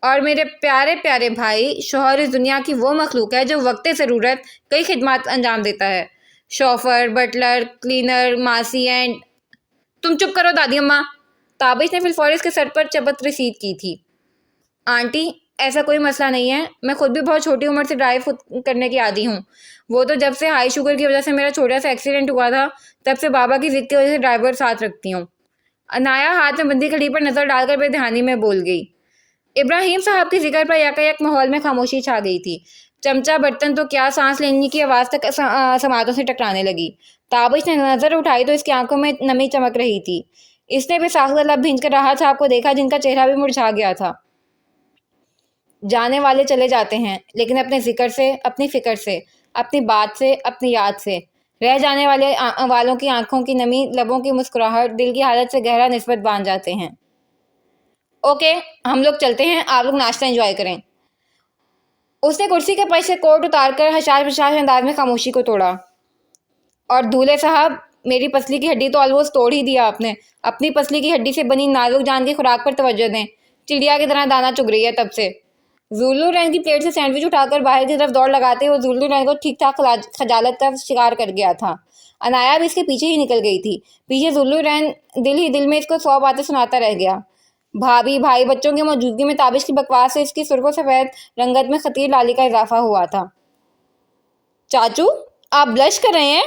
और मेरे प्यारे प्यारे भाई, शौहर इस दुनिया की वो मखलूक है जो वक्त ज़रूरत कई खिदमात अंजाम देता है। शोफर, बटलर, क्लीनर, मासी एंड तुम चुप करो दादी अम्मा। ताबिश ने फिलफौर के सर पर चबत रसीद की थी। आंटी, ऐसा कोई मसला नहीं है, मैं खुद भी बहुत छोटी उम्र से ड्राइव करने की आदी हूँ। वो तो जब से हाई शुगर की वजह से मेरा छोटा सा एक्सीडेंट हुआ था तब से बाबा की जिद की वजह से ड्राइवर साथ रखती हूँ। अनाया हाथ में बंदी घड़ी पर नजर डालकर बेध्यानी में बोल गई। इब्राहिम साहब के जिक्र पर यकायक माहौल में खामोशी छा गई थी। चमचा बर्तन तो क्या सांस लेने की आवाज़ तक समातों से टकराने लगी। ताबिश ने नजर उठाई तो इसकी आंखों में नमी चमक रही थी। इसने भी साख्ता लब भींच कर राहत साहब को देखा जिनका चेहरा भी मुरझा गया था। जाने वाले चले जाते हैं, लेकिन अपने जिक्र से, अपनी फिक्र से, अपनी बात से, अपनी याद से रह जाने वालों की आंखों की नमी, लबों की मुस्कुराहट दिल की हालत से गहरा निस्बत बांध जाते हैं। ओके, हम लोग चलते हैं, आप लोग नाश्ता एंजॉय करें। उसने कुर्सी के पीछे से कोट उतारकर हशाश बशाश अंदाज में खामोशी को तोड़ा। और दूल्हे साहब, मेरी पसली की हड्डी तो ऑलमोस्ट तोड़ ही दिया आपने। अपनी पसली की हड्डी से बनी नाजुक जान की खुराक पर तवज्जो दें। चिड़िया की तरह दाना चुग रही है तब से। जुल्लू रैन की प्लेट से सैंडविच उठाकर बाहर की तरफ दौड़ लगाते हुए जुल्लू रैन को ठीक ठाक खजालत का शिकार कर गया था। अनाया भी इसके पीछे ही निकल गई थी। पीछे जुल्लू रैन दिल ही दिल में इसको 100 बातें सुनाता रह गया। भाभी, भाई, बच्चों की मौजूदगी में ताबिश की बकवास से इसकी सुर्ख सफेद रंगत में खतीर लाली का इजाफा हुआ था। चाचू, आप ब्लश कर रहे हैं?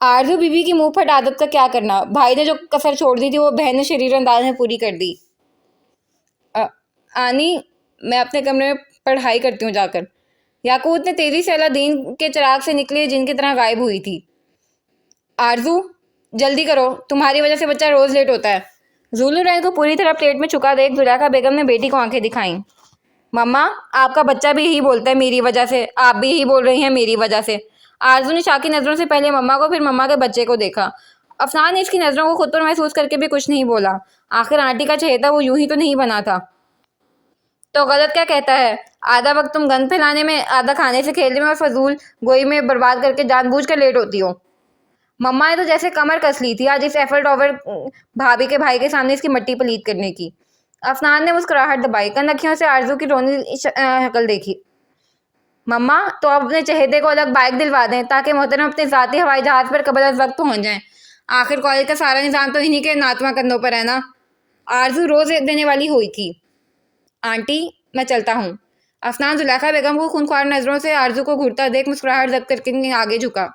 आरजू बीबी की मुंह फट आदत का क्या करना। भाई ने जो कसर छोड़ दी थी वो बहन ने शरीर अंदाज में पूरी कर दी। आनी, मैं अपने कमरे में पढ़ाई करती हूँ जाकर। याकूत ने तेजी से अलादीन के चिराग से निकले जिन की तरह गायब हुई थी। आरजू, जल्दी करो, तुम्हारी वजह से बच्चा रोज लेट होता है। जुल्लू रैन को पूरी तरह प्लेट में चुका देख जुलेखा बेगम ने बेटी को आंखें दिखाईं। मम्मा, आपका बच्चा भी यही बोलता है मेरी वजह से, आप भी यही बोल रही हैं मेरी वजह से। आरजू ने शाकी नजरों से पहले मम्मा को फिर मम्मा के बच्चे को देखा। अफनान ने इसकी नजरों को खुद पर महसूस करके भी कुछ नहीं बोला। आखिर आंटी का चहेता वो यूं ही तो नहीं बना था। तो गलत क्या कहता है? आधा वक्त तुम गंद फैलाने में, आधा खाने से खेलने में और फजूल गोई में बर्बाद करके जानबूझ कर लेट होती हो। मम्मा ने तो जैसे कमर कस ली थी आज इस एफर्ट ओवर भाभी के भाई के सामने इसकी मट्टी पलीत करने की। अफनान ने मुस्कुराहट दबाई, कनखियों से आरजू की रोनी शक्ल देखी। मम्मा, तो अब अपने चहेते को अलग बाइक दिलवा दें ताकि मोहतरम अपने ज़ाती हवाई जहाज़ पर कबल अज़ वक्त पहुँच जाएं। आखिर कॉलेज का सारा निज़ाम तो इन्हीं के नातवा कंधों पर है ना। आरजू रोज़ देने वाली हुई थी। आंटी, मैं चलता हूँ। अफनान जुलेखा बेगम को खूनख्वार नजरों से आरजू को घूरता देख मुस्कुराहट जब्त करके आगे झुका।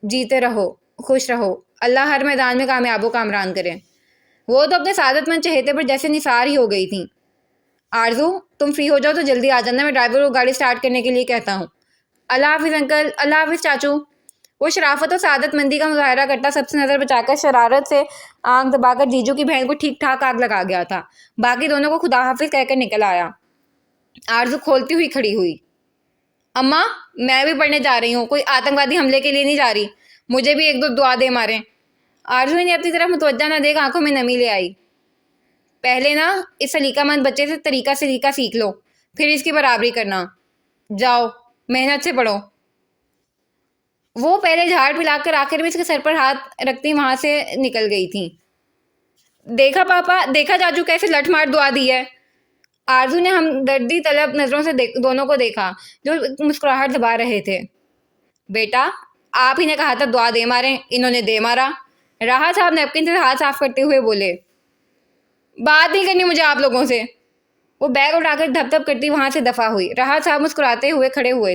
जीते रहो, खुश रहो, अल्लाह हर मैदान में कामयाबो कामरान करे। वो तो अपने सादतमंद चहेते पर जैसे निसार ही हो गई थी। आरजू, तुम फ्री हो जाओ तो जल्दी आ जाना, मैं ड्राइवर को गाड़ी स्टार्ट करने के लिए कहता हूँ। अल्लाह हाफिज अंकल, अल्लाह हाफिज चाचू। वो शराफत और सादतमंदी का मुजाहरा करता सबसे नज़र बचाकर शरारत से आंख दबाकर जीजू की बहन को ठीक ठाक आग लगा गया था। बाकी दोनों को खुदा हाफिज कहकर निकल आया। आरजू खोलती हुई खड़ी हुई। अम्मा, मैं भी पढ़ने जा रही हूँ, कोई आतंकवादी हमले के लिए नहीं जा रही, मुझे भी एक दो दुआ दे मारे। आरजू ने अपनी तरफ मुतवज्जा न देख आंखों में नमी ले आई। पहले ना इस सलीकामंद बच्चे से तरीका सीख लो, फिर इसकी बराबरी करना। जाओ, मेहनत से पढ़ो। वो पहले झाड़ पिलाकर आखिर में इसके सर पर हाथ रखती वहां से निकल गई थी। देखा पापा, देखा चाचू कैसे लठमार दुआ दी है। आरजू ने हमदर्दी तलब नजरों से दोनों को देखा जो मुस्कुराहट दबा रहे थे। बेटा, आप ही ने कहा था दुआ दे मारे, इन्होंने दे मारा। राहत साहब नैपकिन से हाथ साफ करते हुए बोले। बात नहीं करनी मुझे आप लोगों से। वो बैग उठाकर धप धप करती वहां से दफा हुई। राहत साहब मुस्कुराते हुए खड़े हुए।